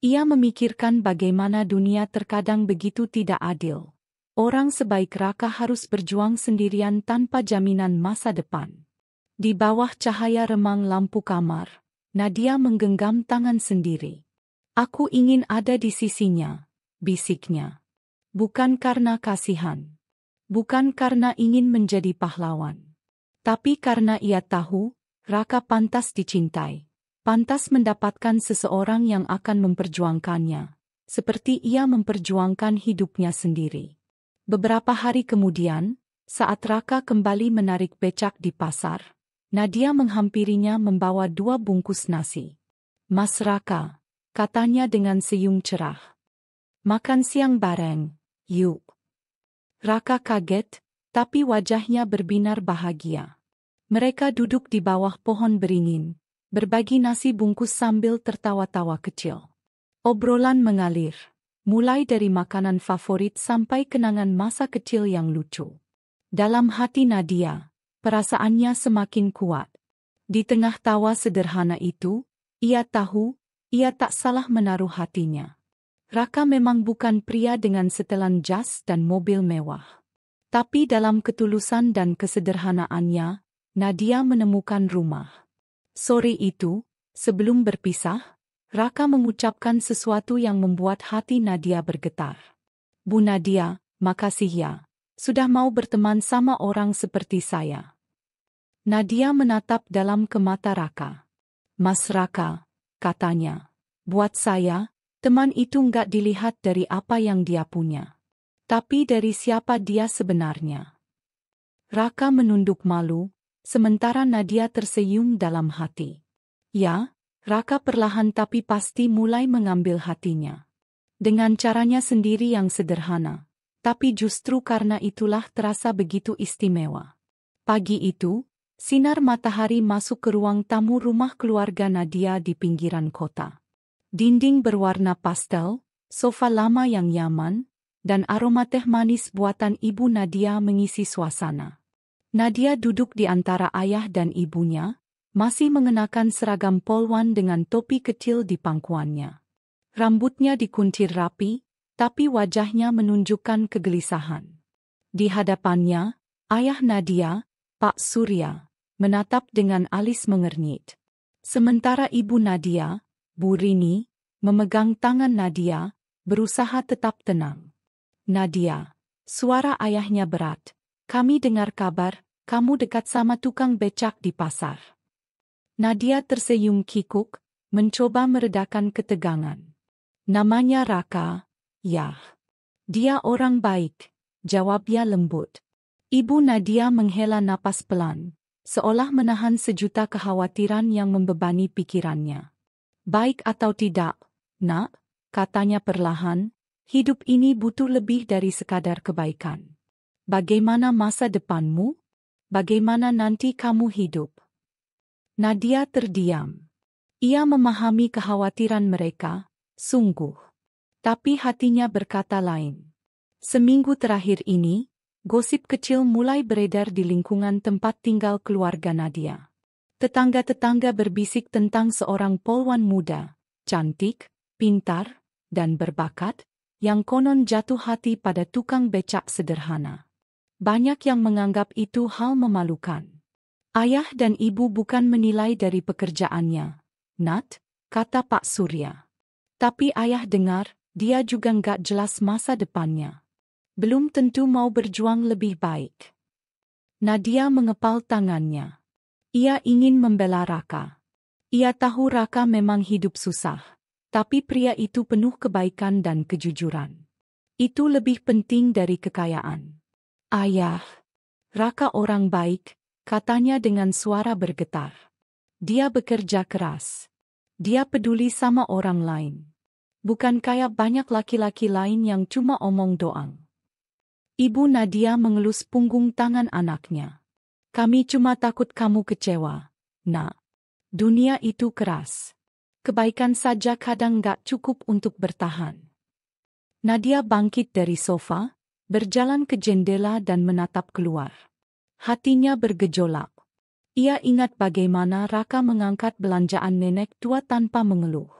Ia memikirkan bagaimana dunia terkadang begitu tidak adil. Orang sebaik Raka harus berjuang sendirian tanpa jaminan masa depan. Di bawah cahaya remang lampu kamar, Nadia menggenggam tangan sendiri. "Aku ingin ada di sisinya," bisiknya. Bukan karena kasihan. Bukan karena ingin menjadi pahlawan. Tapi karena ia tahu, Raka pantas dicintai. Pantas mendapatkan seseorang yang akan memperjuangkannya, seperti ia memperjuangkan hidupnya sendiri. Beberapa hari kemudian, saat Raka kembali menarik becak di pasar, Nadia menghampirinya membawa 2 bungkus nasi. "Mas Raka," katanya dengan senyum cerah. "Makan siang bareng, yuk." Raka kaget, tapi wajahnya berbinar bahagia. Mereka duduk di bawah pohon beringin, berbagi nasi bungkus sambil tertawa-tawa kecil. Obrolan mengalir, mulai dari makanan favorit sampai kenangan masa kecil yang lucu. Dalam hati Nadia, perasaannya semakin kuat. Di tengah tawa sederhana itu, ia tahu, ia tak salah menaruh hatinya. Raka memang bukan pria dengan setelan jas dan mobil mewah. Tapi dalam ketulusan dan kesederhanaannya, Nadia menemukan rumah. Sore itu, sebelum berpisah, Raka mengucapkan sesuatu yang membuat hati Nadia bergetar. "Bu Nadia, makasih ya, sudah mau berteman sama orang seperti saya." Nadia menatap dalam ke mata Raka. "Mas Raka," katanya, "buat saya, teman itu nggak dilihat dari apa yang dia punya, tapi dari siapa dia sebenarnya." Raka menunduk malu, sementara Nadia tersenyum dalam hati. Ya, Raka perlahan tapi pasti mulai mengambil hatinya. Dengan caranya sendiri yang sederhana, tapi justru karena itulah terasa begitu istimewa. Pagi itu, sinar matahari masuk ke ruang tamu rumah keluarga Nadia di pinggiran kota. Dinding berwarna pastel, sofa lama yang nyaman, dan aroma teh manis buatan ibu Nadia mengisi suasana. Nadia duduk di antara ayah dan ibunya, masih mengenakan seragam polwan dengan topi kecil di pangkuannya. Rambutnya dikunci rapi, tapi wajahnya menunjukkan kegelisahan. Di hadapannya, ayah Nadia, Pak Surya, menatap dengan alis mengernyit. Sementara ibu Nadia, Bu Rini, memegang tangan Nadia, berusaha tetap tenang. "Nadia," suara ayahnya berat, "kami dengar kabar, kamu dekat sama tukang becak di pasar." Nadia tersenyum kikuk, mencoba meredakan ketegangan. "Namanya Raka, ya. Dia orang baik," jawabnya lembut. Ibu Nadia menghela napas pelan, seolah menahan sejuta kekhawatiran yang membebani pikirannya. "Baik atau tidak, Nak," katanya perlahan, "hidup ini butuh lebih dari sekadar kebaikan. Bagaimana masa depanmu? Bagaimana nanti kamu hidup?" Nadia terdiam. Ia memahami kekhawatiran mereka, sungguh. Tapi hatinya berkata lain. Seminggu terakhir ini, gosip kecil mulai beredar di lingkungan tempat tinggal keluarga Nadia. Tetangga-tetangga berbisik tentang seorang polwan muda, cantik, pintar, dan berbakat, yang konon jatuh hati pada tukang becak sederhana. Banyak yang menganggap itu hal memalukan. "Ayah dan ibu bukan menilai dari pekerjaannya, Nat," kata Pak Surya. "Tapi ayah dengar, dia juga nggak jelas masa depannya. Belum tentu mau berjuang lebih baik." Nadia mengepal tangannya. Ia ingin membela Raka. Ia tahu Raka memang hidup susah, tapi pria itu penuh kebaikan dan kejujuran. Itu lebih penting dari kekayaan. "Ayah," Raka orang baik, katanya dengan suara bergetar. Dia bekerja keras. Dia peduli sama orang lain. Bukan kayak banyak laki-laki lain yang cuma omong doang. Ibu Nadia mengelus punggung tangan anaknya. Kami cuma takut kamu kecewa, Nak. Dunia itu keras. Kebaikan saja kadang gak cukup untuk bertahan. Nadia bangkit dari sofa, berjalan ke jendela dan menatap keluar. Hatinya bergejolak. Ia ingat bagaimana Raka mengangkat belanjaan nenek tua tanpa mengeluh.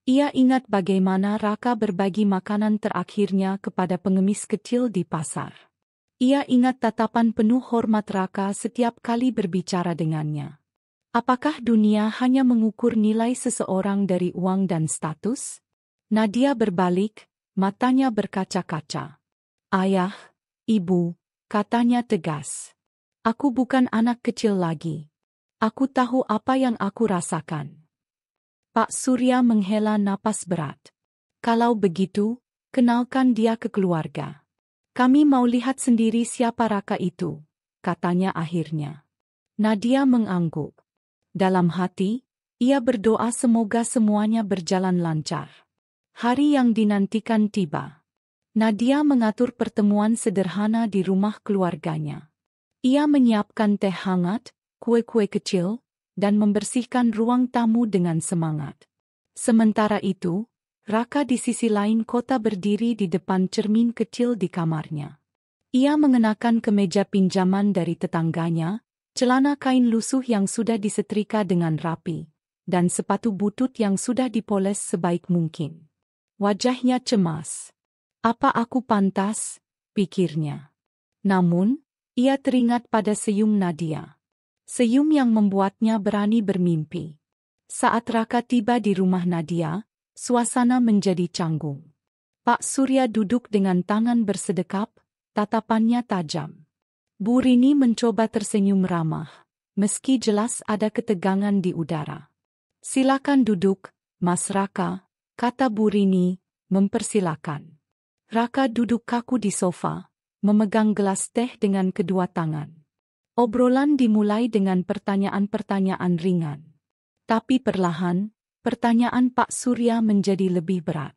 Ia ingat bagaimana Raka berbagi makanan terakhirnya kepada pengemis kecil di pasar. Ia ingat tatapan penuh hormat Raka setiap kali berbicara dengannya. Apakah dunia hanya mengukur nilai seseorang dari uang dan status? Nadia berbalik, matanya berkaca-kaca. Ayah, ibu, katanya tegas. Aku bukan anak kecil lagi. Aku tahu apa yang aku rasakan. Pak Surya menghela napas berat. Kalau begitu, kenalkan dia ke keluarga. Kami mau lihat sendiri siapa Raka itu, katanya akhirnya. Nadia mengangguk. Dalam hati, ia berdoa semoga semuanya berjalan lancar. Hari yang dinantikan tiba. Nadia mengatur pertemuan sederhana di rumah keluarganya. Ia menyiapkan teh hangat, kue-kue kecil, dan membersihkan ruang tamu dengan semangat. Sementara itu, Raka di sisi lain kota berdiri di depan cermin kecil di kamarnya. Ia mengenakan kemeja pinjaman dari tetangganya, celana kain lusuh yang sudah disetrika dengan rapi, dan sepatu butut yang sudah dipoles sebaik mungkin. Wajahnya cemas. Apa aku pantas? Pikirnya. Namun, ia teringat pada senyum Nadia. Senyum yang membuatnya berani bermimpi. Saat Raka tiba di rumah Nadia, suasana menjadi canggung. Pak Surya duduk dengan tangan bersedekap, tatapannya tajam. Bu Rini mencoba tersenyum ramah, meski jelas ada ketegangan di udara. Silakan duduk, Mas Raka, kata Bu Rini, mempersilakan. Raka duduk kaku di sofa, memegang gelas teh dengan kedua tangan. Obrolan dimulai dengan pertanyaan-pertanyaan ringan. Tapi perlahan, pertanyaan Pak Surya menjadi lebih berat.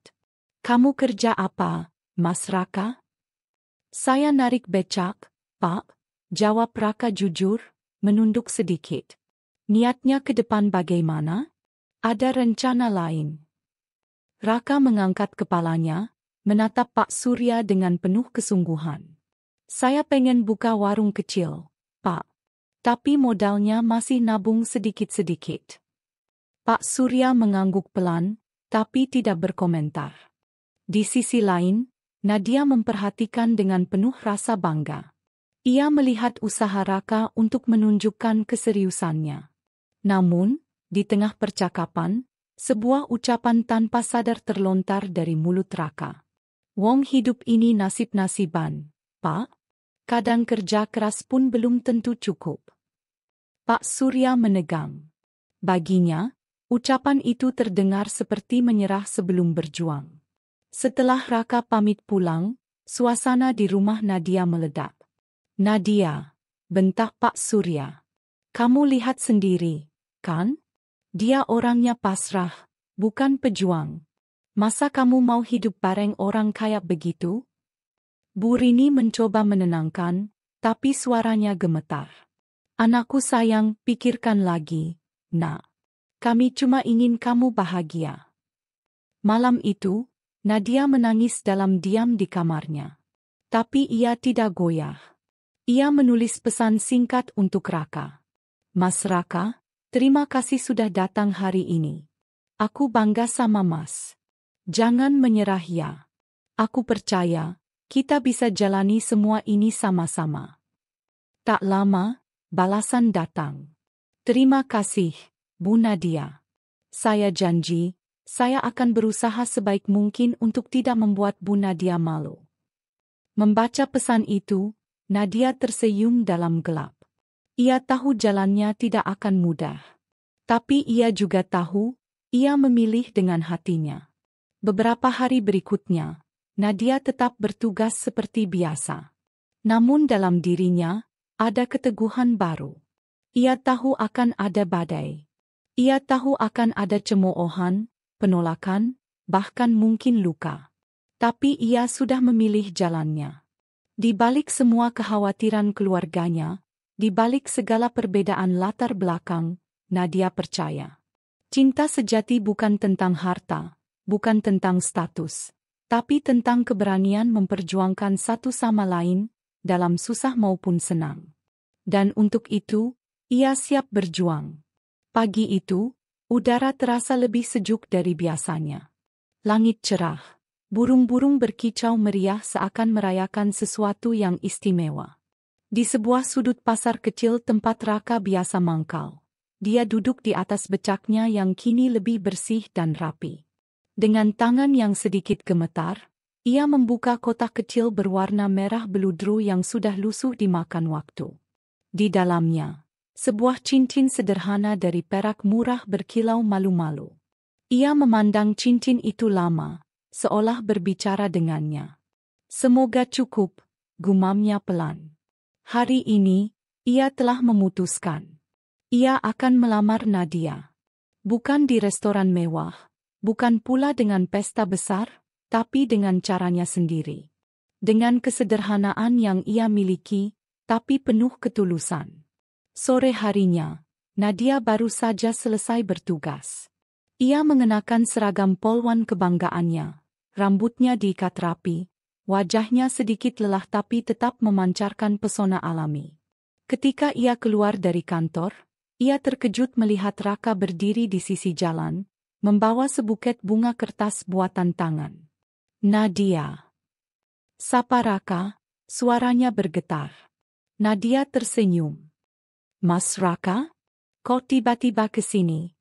Kamu kerja apa, Mas Raka? Saya narik becak, Pak, jawab Raka jujur, menunduk sedikit. Niatnya ke depan bagaimana? Ada rencana lain? Raka mengangkat kepalanya, menatap Pak Surya dengan penuh kesungguhan. Saya pengen buka warung kecil, Pak. Tapi modalnya masih nabung sedikit-sedikit. Pak Surya mengangguk pelan, tapi tidak berkomentar. Di sisi lain, Nadia memperhatikan dengan penuh rasa bangga. Ia melihat usaha Raka untuk menunjukkan keseriusannya. Namun, di tengah percakapan, sebuah ucapan tanpa sadar terlontar dari mulut Raka. Wong hidup ini nasib-nasiban, Pak. Kadang kerja keras pun belum tentu cukup. Pak Surya menegang. Baginya, ucapan itu terdengar seperti menyerah sebelum berjuang. Setelah Raka pamit pulang, suasana di rumah Nadia meledak. Nadia, bentak Pak Surya. Kamu lihat sendiri, kan? Dia orangnya pasrah, bukan pejuang. Masa kamu mau hidup bareng orang kayak begitu? Bu Rini mencoba menenangkan, tapi suaranya gemetar. Anakku sayang, pikirkan lagi, Nak. Kami cuma ingin kamu bahagia. Malam itu, Nadia menangis dalam diam di kamarnya. Tapi ia tidak goyah. Ia menulis pesan singkat untuk Raka. Mas Raka, terima kasih sudah datang hari ini. Aku bangga sama Mas. Jangan menyerah ya. Aku percaya, kita bisa jalani semua ini sama-sama. Tak lama, balasan datang. Terima kasih, Bu Nadia. Saya janji, saya akan berusaha sebaik mungkin untuk tidak membuat Bu Nadia malu. Membaca pesan itu, Nadia tersenyum dalam gelap. Ia tahu jalannya tidak akan mudah. Tapi ia juga tahu, ia memilih dengan hatinya. Beberapa hari berikutnya, Nadia tetap bertugas seperti biasa. Namun dalam dirinya, Ada keteguhan baru. Ia tahu akan ada badai. Ia tahu akan ada cemoohan, penolakan, bahkan mungkin luka. Tapi ia sudah memilih jalannya. Di balik semua kekhawatiran keluarganya, di balik segala perbedaan latar belakang, Nadia percaya. Cinta sejati bukan tentang harta, bukan tentang status, tapi tentang keberanian memperjuangkan satu sama lain, dalam susah maupun senang. Dan untuk itu, ia siap berjuang. Pagi itu, udara terasa lebih sejuk dari biasanya. Langit cerah, burung-burung berkicau meriah seakan merayakan sesuatu yang istimewa. Di sebuah sudut pasar kecil tempat Raka biasa mangkal, dia duduk di atas becaknya yang kini lebih bersih dan rapi. Dengan tangan yang sedikit gemetar, ia membuka kotak kecil berwarna merah beludru yang sudah lusuh dimakan waktu. Di dalamnya, sebuah cincin sederhana dari perak murah berkilau malu-malu. Ia memandang cincin itu lama, seolah berbicara dengannya. Semoga cukup, gumamnya pelan. Hari ini, ia telah memutuskan. Ia akan melamar Nadia. Bukan di restoran mewah, bukan pula dengan pesta besar, tapi dengan caranya sendiri. Dengan kesederhanaan yang ia miliki, tapi penuh ketulusan. Sore harinya, Nadia baru saja selesai bertugas. Ia mengenakan seragam polwan kebanggaannya, rambutnya diikat rapi, wajahnya sedikit lelah tapi tetap memancarkan pesona alami. Ketika ia keluar dari kantor, ia terkejut melihat Raka berdiri di sisi jalan, membawa sebuket bunga kertas buatan tangan. Nadia. Sapa Raka, suaranya bergetar. Nadia tersenyum. Mas Raka? Kok tiba-tiba ke sini?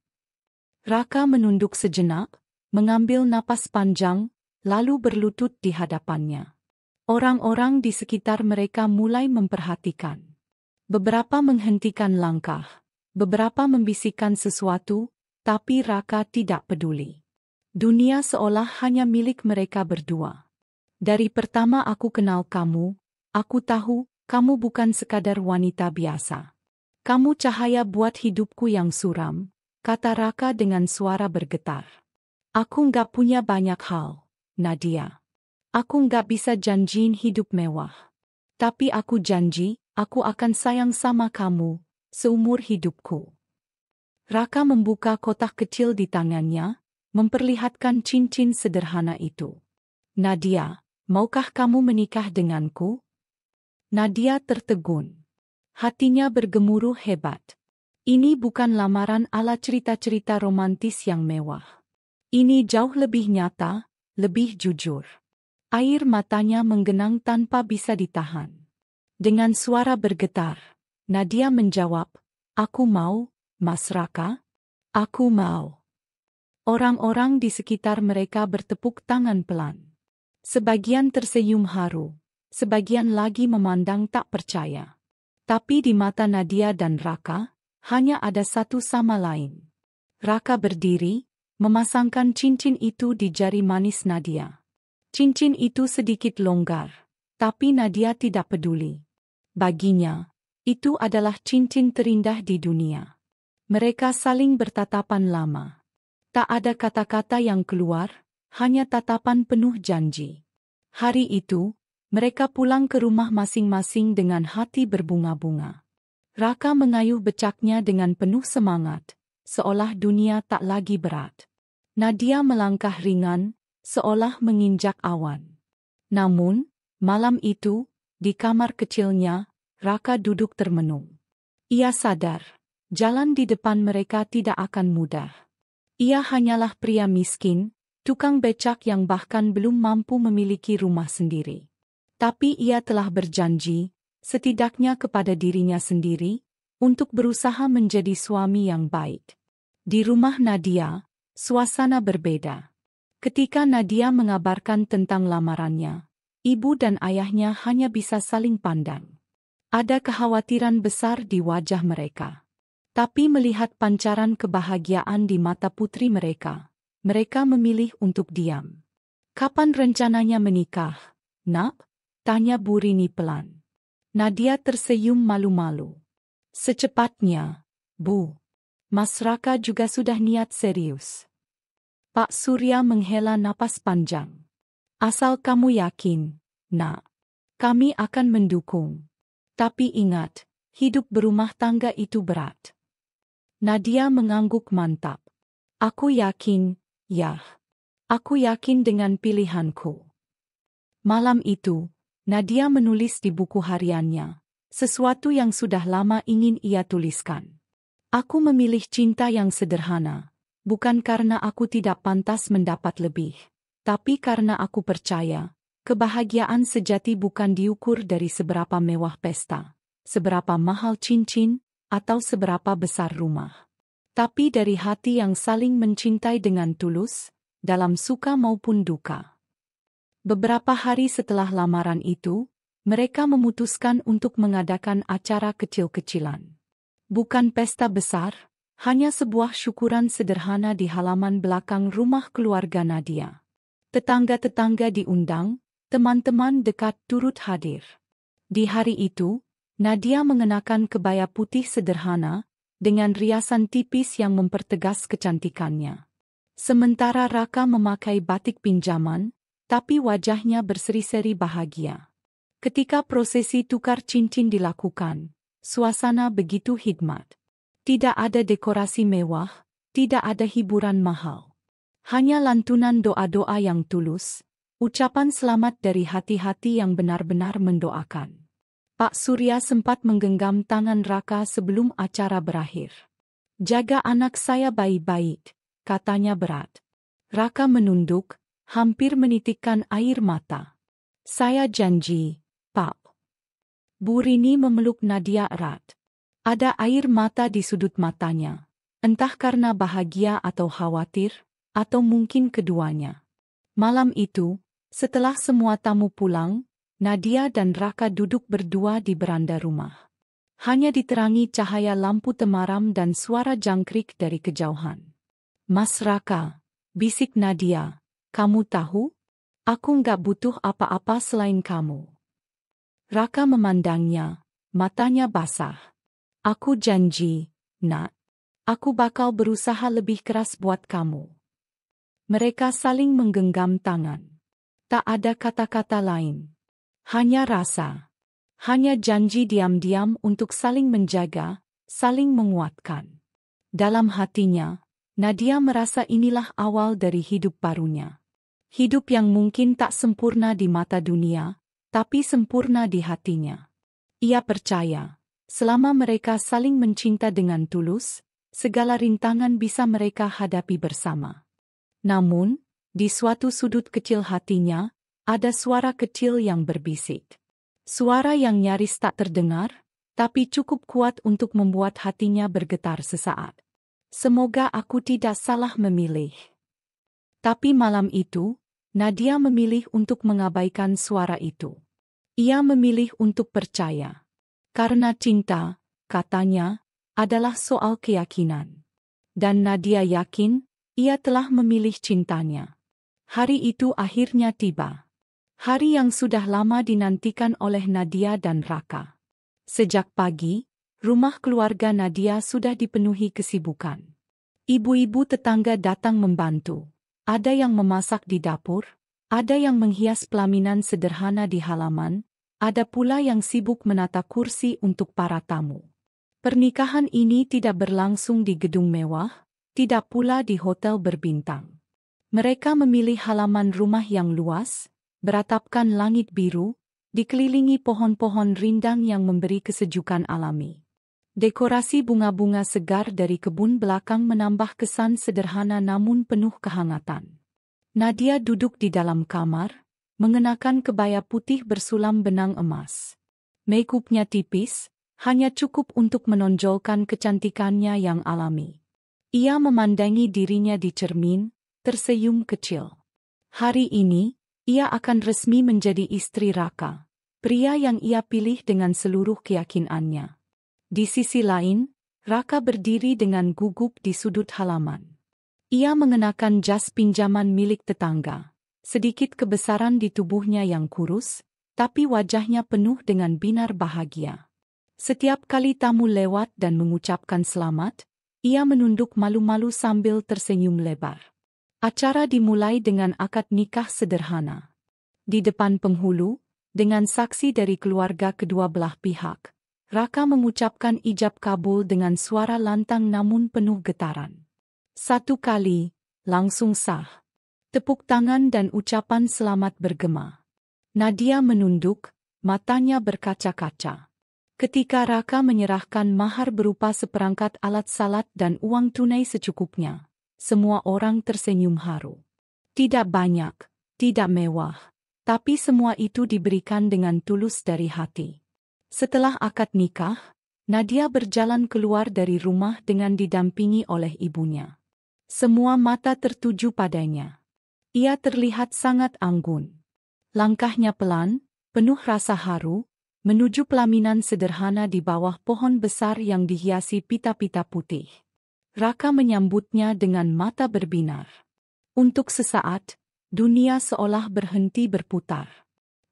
Raka menunduk sejenak, mengambil napas panjang, lalu berlutut di hadapannya. Orang-orang di sekitar mereka mulai memperhatikan. Beberapa menghentikan langkah. Beberapa membisikkan sesuatu, tapi Raka tidak peduli. Dunia seolah hanya milik mereka berdua. Dari pertama aku kenal kamu, aku tahu kamu bukan sekadar wanita biasa. Kamu cahaya buat hidupku yang suram, kata Raka dengan suara bergetar. Aku nggak punya banyak hal, Nadia. Aku nggak bisa janjiin hidup mewah. Tapi aku janji, aku akan sayang sama kamu seumur hidupku. Raka membuka kotak kecil di tangannya, memperlihatkan cincin sederhana itu. Nadia, maukah kamu menikah denganku? Nadia tertegun. Hatinya bergemuruh hebat. Ini bukan lamaran ala cerita-cerita romantis yang mewah. Ini jauh lebih nyata, lebih jujur. Air matanya menggenang tanpa bisa ditahan. Dengan suara bergetar, Nadia menjawab, "Aku mau, Mas Raka. Aku mau." Orang-orang di sekitar mereka bertepuk tangan pelan. Sebagian tersenyum haru, sebagian lagi memandang tak percaya. Tapi di mata Nadia dan Raka, hanya ada satu sama lain. Raka berdiri, memasangkan cincin itu di jari manis Nadia. Cincin itu sedikit longgar, tapi Nadia tidak peduli. Baginya, itu adalah cincin terindah di dunia. Mereka saling bertatapan lama. Tak ada kata-kata yang keluar, hanya tatapan penuh janji. Hari itu, mereka pulang ke rumah masing-masing dengan hati berbunga-bunga. Raka mengayuh becaknya dengan penuh semangat, seolah dunia tak lagi berat. Nadia melangkah ringan, seolah menginjak awan. Namun, malam itu, di kamar kecilnya, Raka duduk termenung. Ia sadar, jalan di depan mereka tidak akan mudah. Ia hanyalah pria miskin, tukang becak yang bahkan belum mampu memiliki rumah sendiri. Tapi ia telah berjanji, setidaknya kepada dirinya sendiri, untuk berusaha menjadi suami yang baik. Di rumah Nadia, suasana berbeda. Ketika Nadia mengabarkan tentang lamarannya, ibu dan ayahnya hanya bisa saling pandang. Ada kekhawatiran besar di wajah mereka. Tapi melihat pancaran kebahagiaan di mata putri mereka, mereka memilih untuk diam. "Kapan rencananya menikah, Nak?" tanya Bu Rini pelan. Nadia tersenyum malu-malu. Secepatnya, Bu. Mas Raka juga sudah niat serius. Pak Surya menghela napas panjang. Asal kamu yakin, Nak. Kami akan mendukung. Tapi ingat, hidup berumah tangga itu berat. Nadia mengangguk mantap. Aku yakin, ya. Aku yakin dengan pilihanku. Malam itu, Nadia menulis di buku hariannya, sesuatu yang sudah lama ingin ia tuliskan. Aku memilih cinta yang sederhana, bukan karena aku tidak pantas mendapat lebih, tapi karena aku percaya, kebahagiaan sejati bukan diukur dari seberapa mewah pesta, seberapa mahal cincin, atau seberapa besar rumah. Tapi dari hati yang saling mencintai dengan tulus, dalam suka maupun duka. Beberapa hari setelah lamaran itu, mereka memutuskan untuk mengadakan acara kecil-kecilan. Bukan pesta besar, hanya sebuah syukuran sederhana di halaman belakang rumah keluarga Nadia. Tetangga-tetangga diundang, teman-teman dekat turut hadir. Di hari itu, Nadia mengenakan kebaya putih sederhana, dengan riasan tipis yang mempertegas kecantikannya. Sementara Raka memakai batik pinjaman, tapi wajahnya berseri-seri bahagia. Ketika prosesi tukar cincin dilakukan, suasana begitu hikmat. Tidak ada dekorasi mewah, tidak ada hiburan mahal. Hanya lantunan doa-doa yang tulus, ucapan selamat dari hati-hati yang benar-benar mendoakan. Pak Surya sempat menggenggam tangan Raka sebelum acara berakhir. Jaga anak saya baik-baik, katanya berat. Raka menunduk, hampir menitikkan air mata. Saya janji, Pak. Bu Rini memeluk Nadia erat. Ada air mata di sudut matanya, entah karena bahagia atau khawatir, atau mungkin keduanya. Malam itu, setelah semua tamu pulang, Nadia dan Raka duduk berdua di beranda rumah. Hanya diterangi cahaya lampu temaram dan suara jangkrik dari kejauhan. Mas Raka, bisik Nadia, kamu tahu? Aku nggak butuh apa-apa selain kamu. Raka memandangnya, matanya basah. Aku janji, Nak. Aku bakal berusaha lebih keras buat kamu. Mereka saling menggenggam tangan. Tak ada kata-kata lain. Hanya rasa. Hanya janji diam-diam untuk saling menjaga, saling menguatkan. Dalam hatinya, Nadia merasa inilah awal dari hidup barunya. Hidup yang mungkin tak sempurna di mata dunia, tapi sempurna di hatinya. Ia percaya, selama mereka saling mencinta dengan tulus, segala rintangan bisa mereka hadapi bersama. Namun, di suatu sudut kecil hatinya, ada suara kecil yang berbisik. Suara yang nyaris tak terdengar, tapi cukup kuat untuk membuat hatinya bergetar sesaat. Semoga aku tidak salah memilih. Tapi malam itu, Nadia memilih untuk mengabaikan suara itu. Ia memilih untuk percaya. Karena cinta, katanya, adalah soal keyakinan. Dan Nadia yakin, ia telah memilih cintanya. Hari itu akhirnya tiba. Hari yang sudah lama dinantikan oleh Nadia dan Raka. Sejak pagi, rumah keluarga Nadia sudah dipenuhi kesibukan. Ibu-ibu tetangga datang membantu. Ada yang memasak di dapur, ada yang menghias pelaminan sederhana di halaman, ada pula yang sibuk menata kursi untuk para tamu. Pernikahan ini tidak berlangsung di gedung mewah, tidak pula di hotel berbintang. Mereka memilih halaman rumah yang luas, beratapkan langit biru, dikelilingi pohon-pohon rindang yang memberi kesejukan alami. Dekorasi bunga-bunga segar dari kebun belakang menambah kesan sederhana namun penuh kehangatan. Nadia duduk di dalam kamar, mengenakan kebaya putih bersulam benang emas. Make-upnya tipis, hanya cukup untuk menonjolkan kecantikannya yang alami. Ia memandangi dirinya di cermin, tersenyum kecil. Hari ini, ia akan resmi menjadi istri Raka, pria yang ia pilih dengan seluruh keyakinannya. Di sisi lain, Raka berdiri dengan gugup di sudut halaman. Ia mengenakan jas pinjaman milik tetangga. Sedikit kebesaran di tubuhnya yang kurus, tapi wajahnya penuh dengan binar bahagia. Setiap kali tamu lewat dan mengucapkan selamat, ia menunduk malu-malu sambil tersenyum lebar. Acara dimulai dengan akad nikah sederhana. Di depan penghulu, dengan saksi dari keluarga kedua belah pihak, Raka mengucapkan ijab kabul dengan suara lantang namun penuh getaran. Satu kali, langsung sah. Tepuk tangan dan ucapan selamat bergema. Nadia menunduk, matanya berkaca-kaca. Ketika Raka menyerahkan mahar berupa seperangkat alat salat dan uang tunai secukupnya, semua orang tersenyum haru. Tidak banyak, tidak mewah, tapi semua itu diberikan dengan tulus dari hati. Setelah akad nikah, Nadia berjalan keluar dari rumah dengan didampingi oleh ibunya. Semua mata tertuju padanya. Ia terlihat sangat anggun. Langkahnya pelan, penuh rasa haru, menuju pelaminan sederhana di bawah pohon besar yang dihiasi pita-pita putih. Raka menyambutnya dengan mata berbinar. Untuk sesaat, dunia seolah berhenti berputar.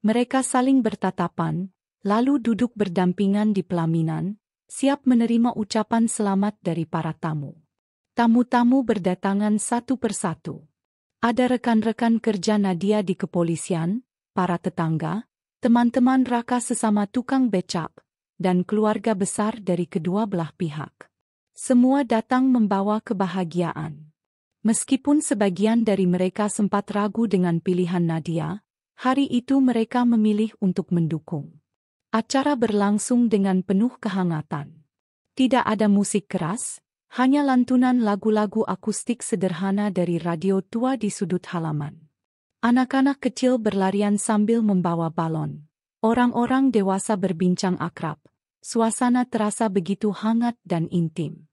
Mereka saling bertatapan, lalu duduk berdampingan di pelaminan, siap menerima ucapan selamat dari para tamu. Tamu-tamu berdatangan satu persatu. Ada rekan-rekan kerja Nadia di kepolisian, para tetangga, teman-teman Raka sesama tukang becak, dan keluarga besar dari kedua belah pihak. Semua datang membawa kebahagiaan. Meskipun sebagian dari mereka sempat ragu dengan pilihan Nadia, hari itu mereka memilih untuk mendukung. Acara berlangsung dengan penuh kehangatan. Tidak ada musik keras, hanya lantunan lagu-lagu akustik sederhana dari radio tua di sudut halaman. Anak-anak kecil berlarian sambil membawa balon. Orang-orang dewasa berbincang akrab. Suasana terasa begitu hangat dan intim.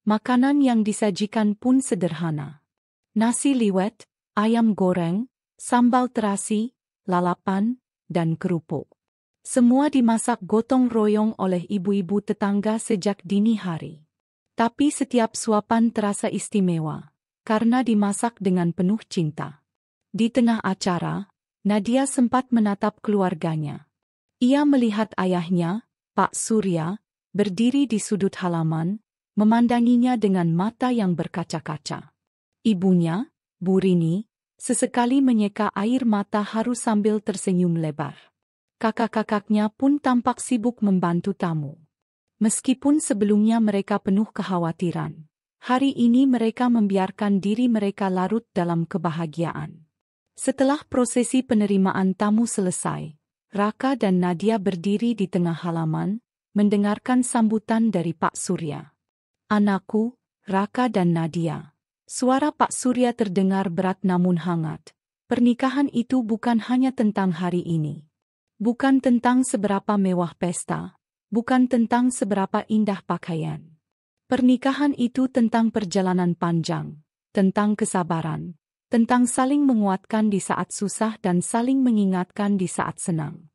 Makanan yang disajikan pun sederhana. Nasi liwet, ayam goreng, sambal terasi, lalapan, dan kerupuk. Semua dimasak gotong royong oleh ibu-ibu tetangga sejak dini hari. Tapi setiap suapan terasa istimewa, karena dimasak dengan penuh cinta. Di tengah acara, Nadia sempat menatap keluarganya. Ia melihat ayahnya, Pak Surya, berdiri di sudut halaman, memandanginya dengan mata yang berkaca-kaca. Ibunya, Bu Rini, sesekali menyeka air mata haru sambil tersenyum lebar. Kakak-kakaknya pun tampak sibuk membantu tamu. Meskipun sebelumnya mereka penuh kekhawatiran, hari ini mereka membiarkan diri mereka larut dalam kebahagiaan. Setelah prosesi penerimaan tamu selesai, Raka dan Nadia berdiri di tengah halaman, mendengarkan sambutan dari Pak Surya. Anakku, Raka dan Nadia. Suara Pak Surya terdengar berat namun hangat. Pernikahan itu bukan hanya tentang hari ini. Bukan tentang seberapa mewah pesta. Bukan tentang seberapa indah pakaian. Pernikahan itu tentang perjalanan panjang, tentang kesabaran, tentang saling menguatkan di saat susah dan saling mengingatkan di saat senang.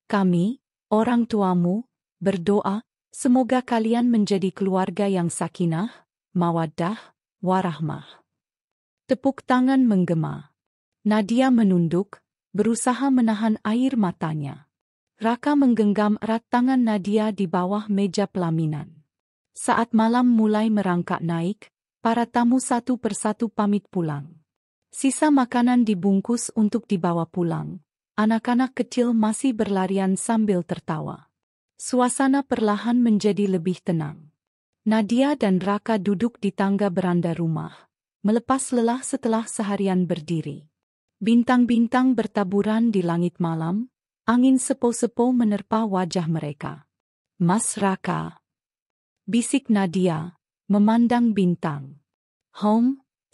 Kami, orang tuamu, berdoa, semoga kalian menjadi keluarga yang sakinah, mawaddah, warahmah. Tepuk tangan menggema. Nadia menunduk, berusaha menahan air matanya. Raka menggenggam erat tangan Nadia di bawah meja pelaminan. Saat malam mulai merangkak naik, para tamu satu persatu pamit pulang. Sisa makanan dibungkus untuk dibawa pulang. Anak-anak kecil masih berlarian sambil tertawa. Suasana perlahan menjadi lebih tenang. Nadia dan Raka duduk di tangga beranda rumah, melepas lelah setelah seharian berdiri. Bintang-bintang bertaburan di langit malam, angin sepo-sepo menerpa wajah mereka. Mas Raka, bisik Nadia, memandang bintang.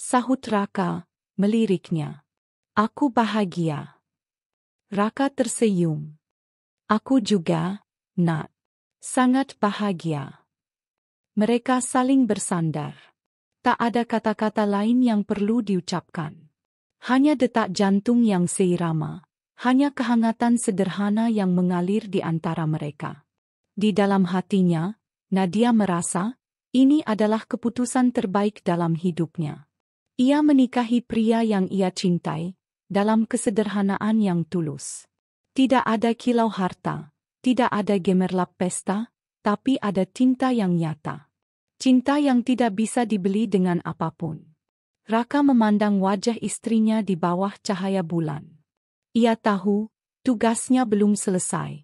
Sahut Raka, meliriknya. Aku bahagia. Raka tersenyum. Aku juga, Nak. Sangat bahagia. Mereka saling bersandar. Tak ada kata-kata lain yang perlu diucapkan. Hanya detak jantung yang seirama. Hanya kehangatan sederhana yang mengalir di antara mereka. Di dalam hatinya, Nadia merasa, ini adalah keputusan terbaik dalam hidupnya. Ia menikahi pria yang ia cintai, dalam kesederhanaan yang tulus. Tidak ada kilau harta, tidak ada gemerlap pesta, tapi ada cinta yang nyata. Cinta yang tidak bisa dibeli dengan apapun. Raka memandang wajah istrinya di bawah cahaya bulan. Ia tahu, tugasnya belum selesai.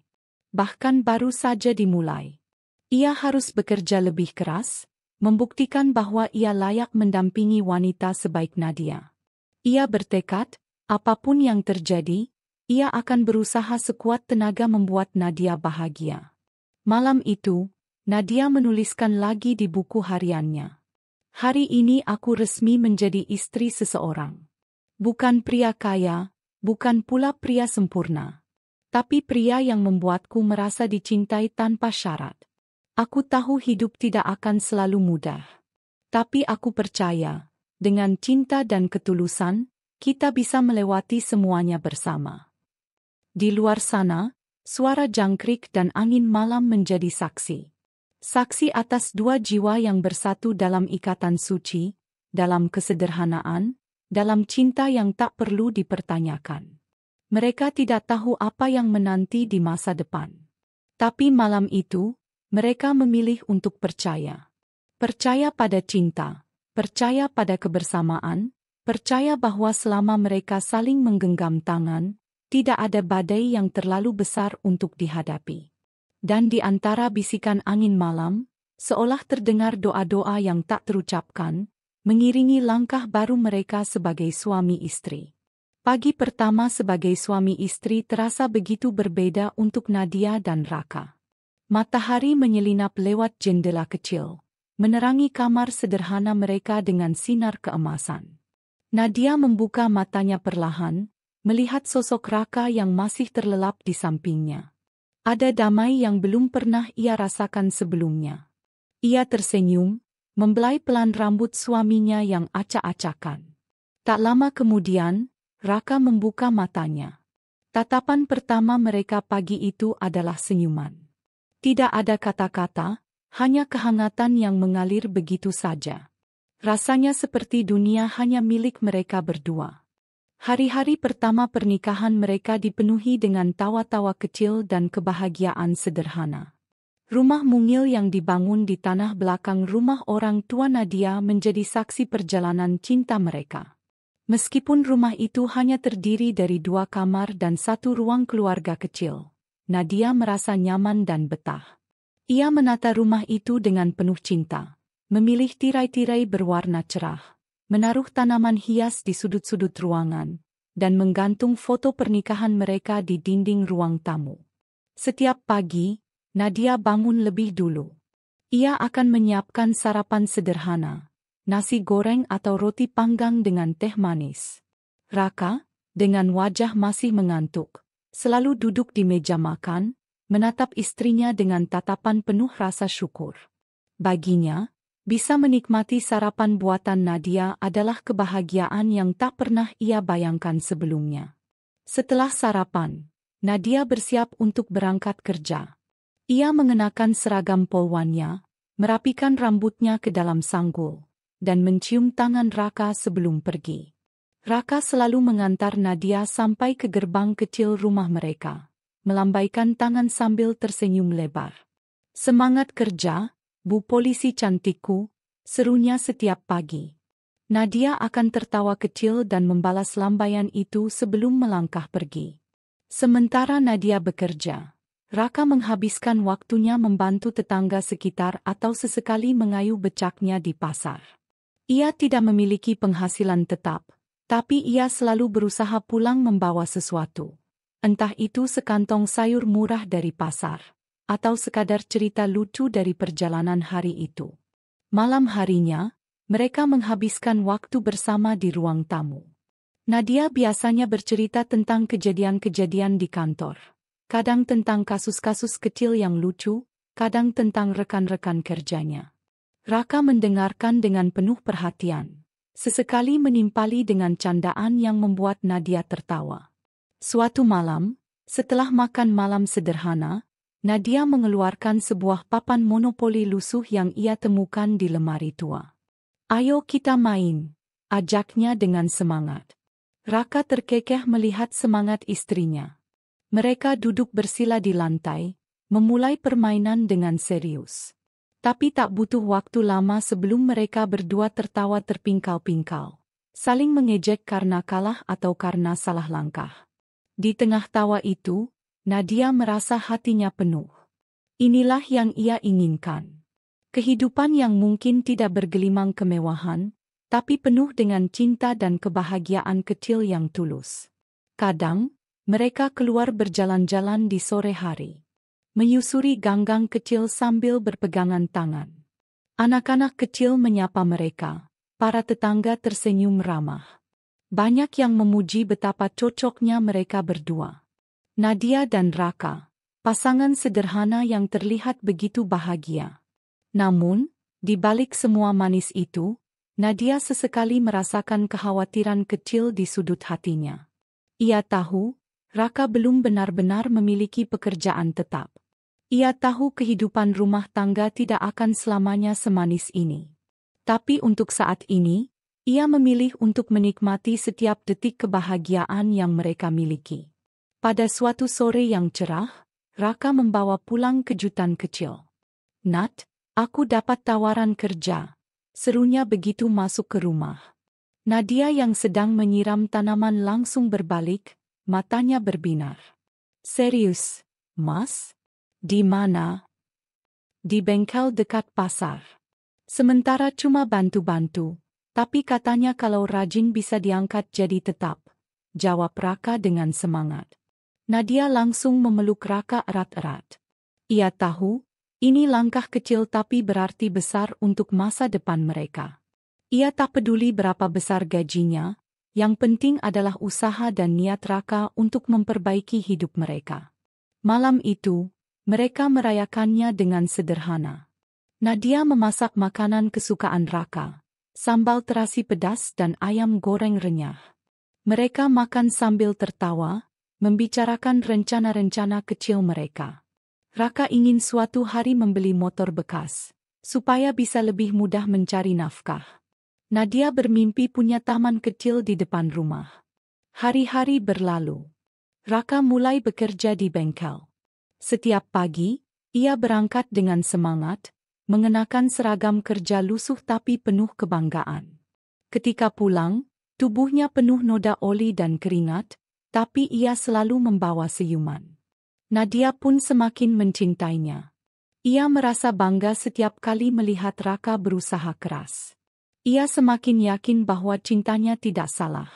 Bahkan baru saja dimulai. Ia harus bekerja lebih keras, membuktikan bahwa ia layak mendampingi wanita sebaik Nadia. Ia bertekad, apapun yang terjadi, ia akan berusaha sekuat tenaga membuat Nadia bahagia. Malam itu, Nadia menuliskan lagi di buku hariannya. Hari ini aku resmi menjadi istri seseorang. Bukan pria kaya, bukan pula pria sempurna. Tapi pria yang membuatku merasa dicintai tanpa syarat. Aku tahu hidup tidak akan selalu mudah. Tapi aku percaya, dengan cinta dan ketulusan, kita bisa melewati semuanya bersama. Di luar sana, suara jangkrik dan angin malam menjadi saksi. Saksi atas dua jiwa yang bersatu dalam ikatan suci, dalam kesederhanaan, dalam cinta yang tak perlu dipertanyakan. Mereka tidak tahu apa yang menanti di masa depan. Tapi malam itu, mereka memilih untuk percaya. Percaya pada cinta, percaya pada kebersamaan, percaya bahwa selama mereka saling menggenggam tangan, tidak ada badai yang terlalu besar untuk dihadapi. Dan di antara bisikan angin malam, seolah terdengar doa-doa yang tak terucapkan, mengiringi langkah baru mereka sebagai suami istri. Pagi pertama sebagai suami istri terasa begitu berbeda untuk Nadia dan Raka. Matahari menyelinap lewat jendela kecil, menerangi kamar sederhana mereka dengan sinar keemasan. Nadia membuka matanya perlahan, melihat sosok Raka yang masih terlelap di sampingnya. Ada damai yang belum pernah ia rasakan sebelumnya. Ia tersenyum, membelai pelan rambut suaminya yang acak-acakan. Tak lama kemudian, Raka membuka matanya. Tatapan pertama mereka pagi itu adalah senyuman. Tidak ada kata-kata, hanya kehangatan yang mengalir begitu saja. Rasanya seperti dunia hanya milik mereka berdua. Hari-hari pertama pernikahan mereka dipenuhi dengan tawa-tawa kecil dan kebahagiaan sederhana. Rumah mungil yang dibangun di tanah belakang rumah orang tua Nadia menjadi saksi perjalanan cinta mereka. Meskipun rumah itu hanya terdiri dari 2 kamar dan 1 ruang keluarga kecil, Nadia merasa nyaman dan betah. Ia menata rumah itu dengan penuh cinta, memilih tirai-tirai berwarna cerah, menaruh tanaman hias di sudut-sudut ruangan, dan menggantung foto pernikahan mereka di dinding ruang tamu. Setiap pagi, Nadia bangun lebih dulu. Ia akan menyiapkan sarapan sederhana, nasi goreng atau roti panggang dengan teh manis. Raka, dengan wajah masih mengantuk, selalu duduk di meja makan, menatap istrinya dengan tatapan penuh rasa syukur. Baginya, bisa menikmati sarapan buatan Nadia adalah kebahagiaan yang tak pernah ia bayangkan sebelumnya. Setelah sarapan, Nadia bersiap untuk berangkat kerja. Ia mengenakan seragam polwannya, merapikan rambutnya ke dalam sanggul, dan mencium tangan Raka sebelum pergi. Raka selalu mengantar Nadia sampai ke gerbang kecil rumah mereka, melambaikan tangan sambil tersenyum lebar. "Semangat kerja, Bu Polisi cantikku," serunya setiap pagi. Nadia akan tertawa kecil dan membalas lambaian itu sebelum melangkah pergi. Sementara Nadia bekerja, Raka menghabiskan waktunya membantu tetangga sekitar atau sesekali mengayuh becaknya di pasar. Ia tidak memiliki penghasilan tetap, tapi ia selalu berusaha pulang membawa sesuatu. Entah itu sekantong sayur murah dari pasar, atau sekadar cerita lucu dari perjalanan hari itu. Malam harinya, mereka menghabiskan waktu bersama di ruang tamu. Nadia biasanya bercerita tentang kejadian-kejadian di kantor. Kadang tentang kasus-kasus kecil yang lucu, kadang tentang rekan-rekan kerjanya. Raka mendengarkan dengan penuh perhatian, sesekali menimpali dengan candaan yang membuat Nadia tertawa. Suatu malam, setelah makan malam sederhana, Nadia mengeluarkan sebuah papan monopoli lusuh yang ia temukan di lemari tua. "Ayo kita main," ajaknya dengan semangat. Raka terkekeh melihat semangat istrinya. Mereka duduk bersila di lantai, memulai permainan dengan serius. Tapi tak butuh waktu lama sebelum mereka berdua tertawa terpingkal-pingkal, saling mengejek karena kalah atau karena salah langkah. Di tengah tawa itu, Nadia merasa hatinya penuh. Inilah yang ia inginkan. Kehidupan yang mungkin tidak bergelimang kemewahan, tapi penuh dengan cinta dan kebahagiaan kecil yang tulus. Kadang, mereka keluar berjalan-jalan di sore hari, menyusuri gang-gang kecil sambil berpegangan tangan. Anak-anak kecil menyapa mereka, para tetangga tersenyum ramah. Banyak yang memuji betapa cocoknya mereka berdua. Nadia dan Raka, pasangan sederhana yang terlihat begitu bahagia. Namun, di balik semua manis itu, Nadia sesekali merasakan kekhawatiran kecil di sudut hatinya. Ia tahu, Raka belum benar-benar memiliki pekerjaan tetap. Ia tahu kehidupan rumah tangga tidak akan selamanya semanis ini. Tapi untuk saat ini, ia memilih untuk menikmati setiap detik kebahagiaan yang mereka miliki. Pada suatu sore yang cerah, Raka membawa pulang kejutan kecil. "Nat, aku dapat tawaran kerja," serunya begitu masuk ke rumah. Nadia yang sedang menyiram tanaman langsung berbalik, matanya berbinar. "Serius, Mas? Di mana?" "Di bengkel dekat pasar. Sementara cuma bantu-bantu, tapi katanya kalau rajin bisa diangkat jadi tetap," jawab Raka dengan semangat. Nadia langsung memeluk Raka erat-erat. Ia tahu, ini langkah kecil tapi berarti besar untuk masa depan mereka. Ia tak peduli berapa besar gajinya, yang penting adalah usaha dan niat Raka untuk memperbaiki hidup mereka. Malam itu, mereka merayakannya dengan sederhana. Nadia memasak makanan kesukaan Raka, sambal terasi pedas dan ayam goreng renyah. Mereka makan sambil tertawa, membicarakan rencana-rencana kecil mereka. Raka ingin suatu hari membeli motor bekas, supaya bisa lebih mudah mencari nafkah. Nadia bermimpi punya taman kecil di depan rumah. Hari-hari berlalu. Raka mulai bekerja di bengkel. Setiap pagi, ia berangkat dengan semangat, mengenakan seragam kerja lusuh tapi penuh kebanggaan. Ketika pulang, tubuhnya penuh noda oli dan keringat, tapi ia selalu membawa senyuman. Nadia pun semakin mencintainya. Ia merasa bangga setiap kali melihat Raka berusaha keras. Ia semakin yakin bahwa cintanya tidak salah.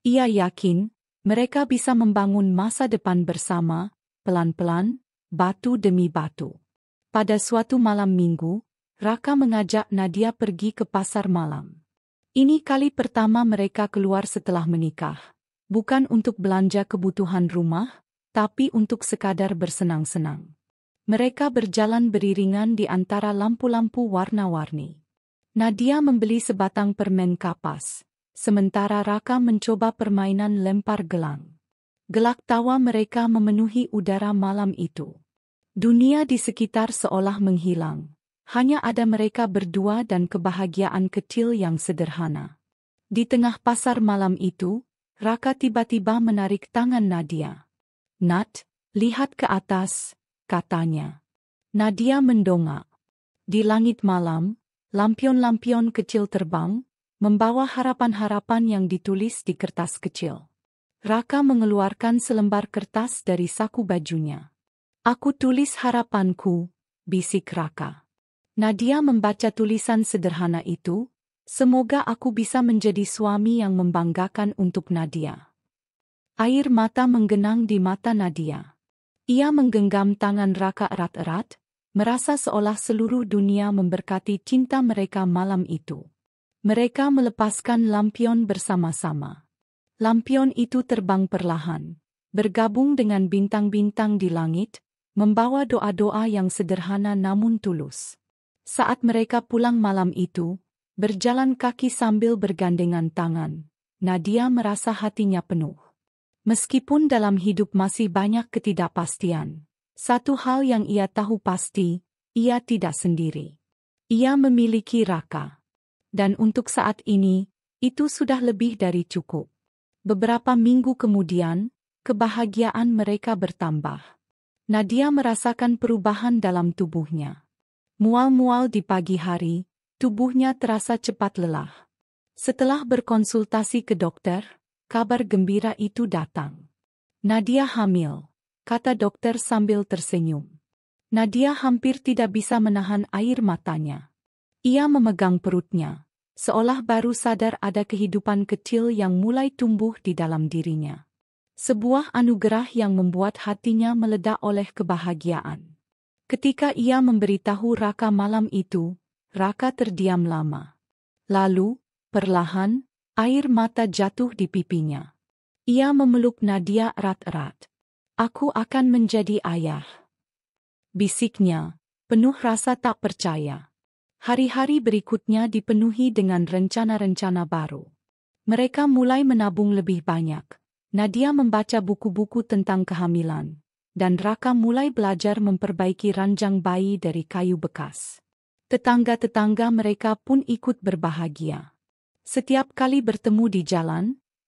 Ia yakin, mereka bisa membangun masa depan bersama, pelan-pelan, batu demi batu. Pada suatu malam minggu, Raka mengajak Nadia pergi ke pasar malam. Ini kali pertama mereka keluar setelah menikah. Bukan untuk belanja kebutuhan rumah, tapi untuk sekadar bersenang-senang. Mereka berjalan beriringan di antara lampu-lampu warna-warni. Nadia membeli sebatang permen kapas, sementara Raka mencoba permainan lempar gelang. Gelak tawa mereka memenuhi udara malam itu. Dunia di sekitar seolah menghilang. Hanya ada mereka berdua dan kebahagiaan kecil yang sederhana. Di tengah pasar malam itu, Raka tiba-tiba menarik tangan Nadia. "Nat, lihat ke atas," katanya. Nadia mendongak. Di langit malam, lampion-lampion kecil terbang, membawa harapan-harapan yang ditulis di kertas kecil. Raka mengeluarkan selembar kertas dari saku bajunya. "Aku tulis harapanku," bisik Raka. Nadia membaca tulisan sederhana itu, "Semoga aku bisa menjadi suami yang membanggakan untuk Nadia." Air mata menggenang di mata Nadia. Ia menggenggam tangan Raka erat-erat, merasa seolah seluruh dunia memberkati cinta mereka malam itu. Mereka melepaskan lampion bersama-sama. Lampion itu terbang perlahan, bergabung dengan bintang-bintang di langit, membawa doa-doa yang sederhana namun tulus. Saat mereka pulang malam itu, berjalan kaki sambil bergandengan tangan, Nadia merasa hatinya penuh. Meskipun dalam hidup masih banyak ketidakpastian, satu hal yang ia tahu pasti, ia tidak sendiri. Ia memiliki Raka. Dan untuk saat ini, itu sudah lebih dari cukup. Beberapa minggu kemudian, kebahagiaan mereka bertambah. Nadia merasakan perubahan dalam tubuhnya. Mual-mual di pagi hari, tubuhnya terasa cepat lelah. Setelah berkonsultasi ke dokter, kabar gembira itu datang. Nadia hamil, kata dokter sambil tersenyum. Nadia hampir tidak bisa menahan air matanya. Ia memegang perutnya, seolah baru sadar ada kehidupan kecil yang mulai tumbuh di dalam dirinya. Sebuah anugerah yang membuat hatinya meledak oleh kebahagiaan. Ketika ia memberitahu Raka malam itu, Raka terdiam lama. Lalu, perlahan, air mata jatuh di pipinya. Ia memeluk Nadia erat-erat. "Aku akan menjadi ayah," bisiknya, penuh rasa tak percaya. Hari-hari berikutnya dipenuhi dengan rencana-rencana baru. Mereka mulai menabung lebih banyak. Nadia membaca buku-buku tentang kehamilan, dan Raka mulai belajar memperbaiki ranjang bayi dari kayu bekas. Tetangga-tetangga mereka pun ikut berbahagia. Setiap kali bertemu di jalan,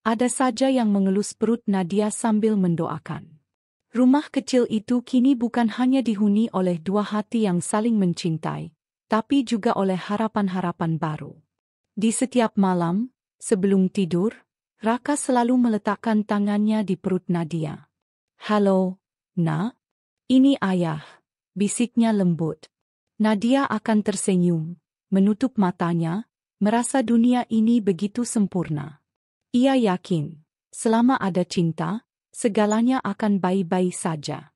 ada saja yang mengelus perut Nadia sambil mendoakan. Rumah kecil itu kini bukan hanya dihuni oleh dua hati yang saling mencintai, tapi juga oleh harapan-harapan baru. Di setiap malam, sebelum tidur, Raka selalu meletakkan tangannya di perut Nadia. "Halo, Nak. Ini ayah," bisiknya lembut. Nadia akan tersenyum, menutup matanya, merasa dunia ini begitu sempurna. Ia yakin, selama ada cinta, segalanya akan baik-baik saja.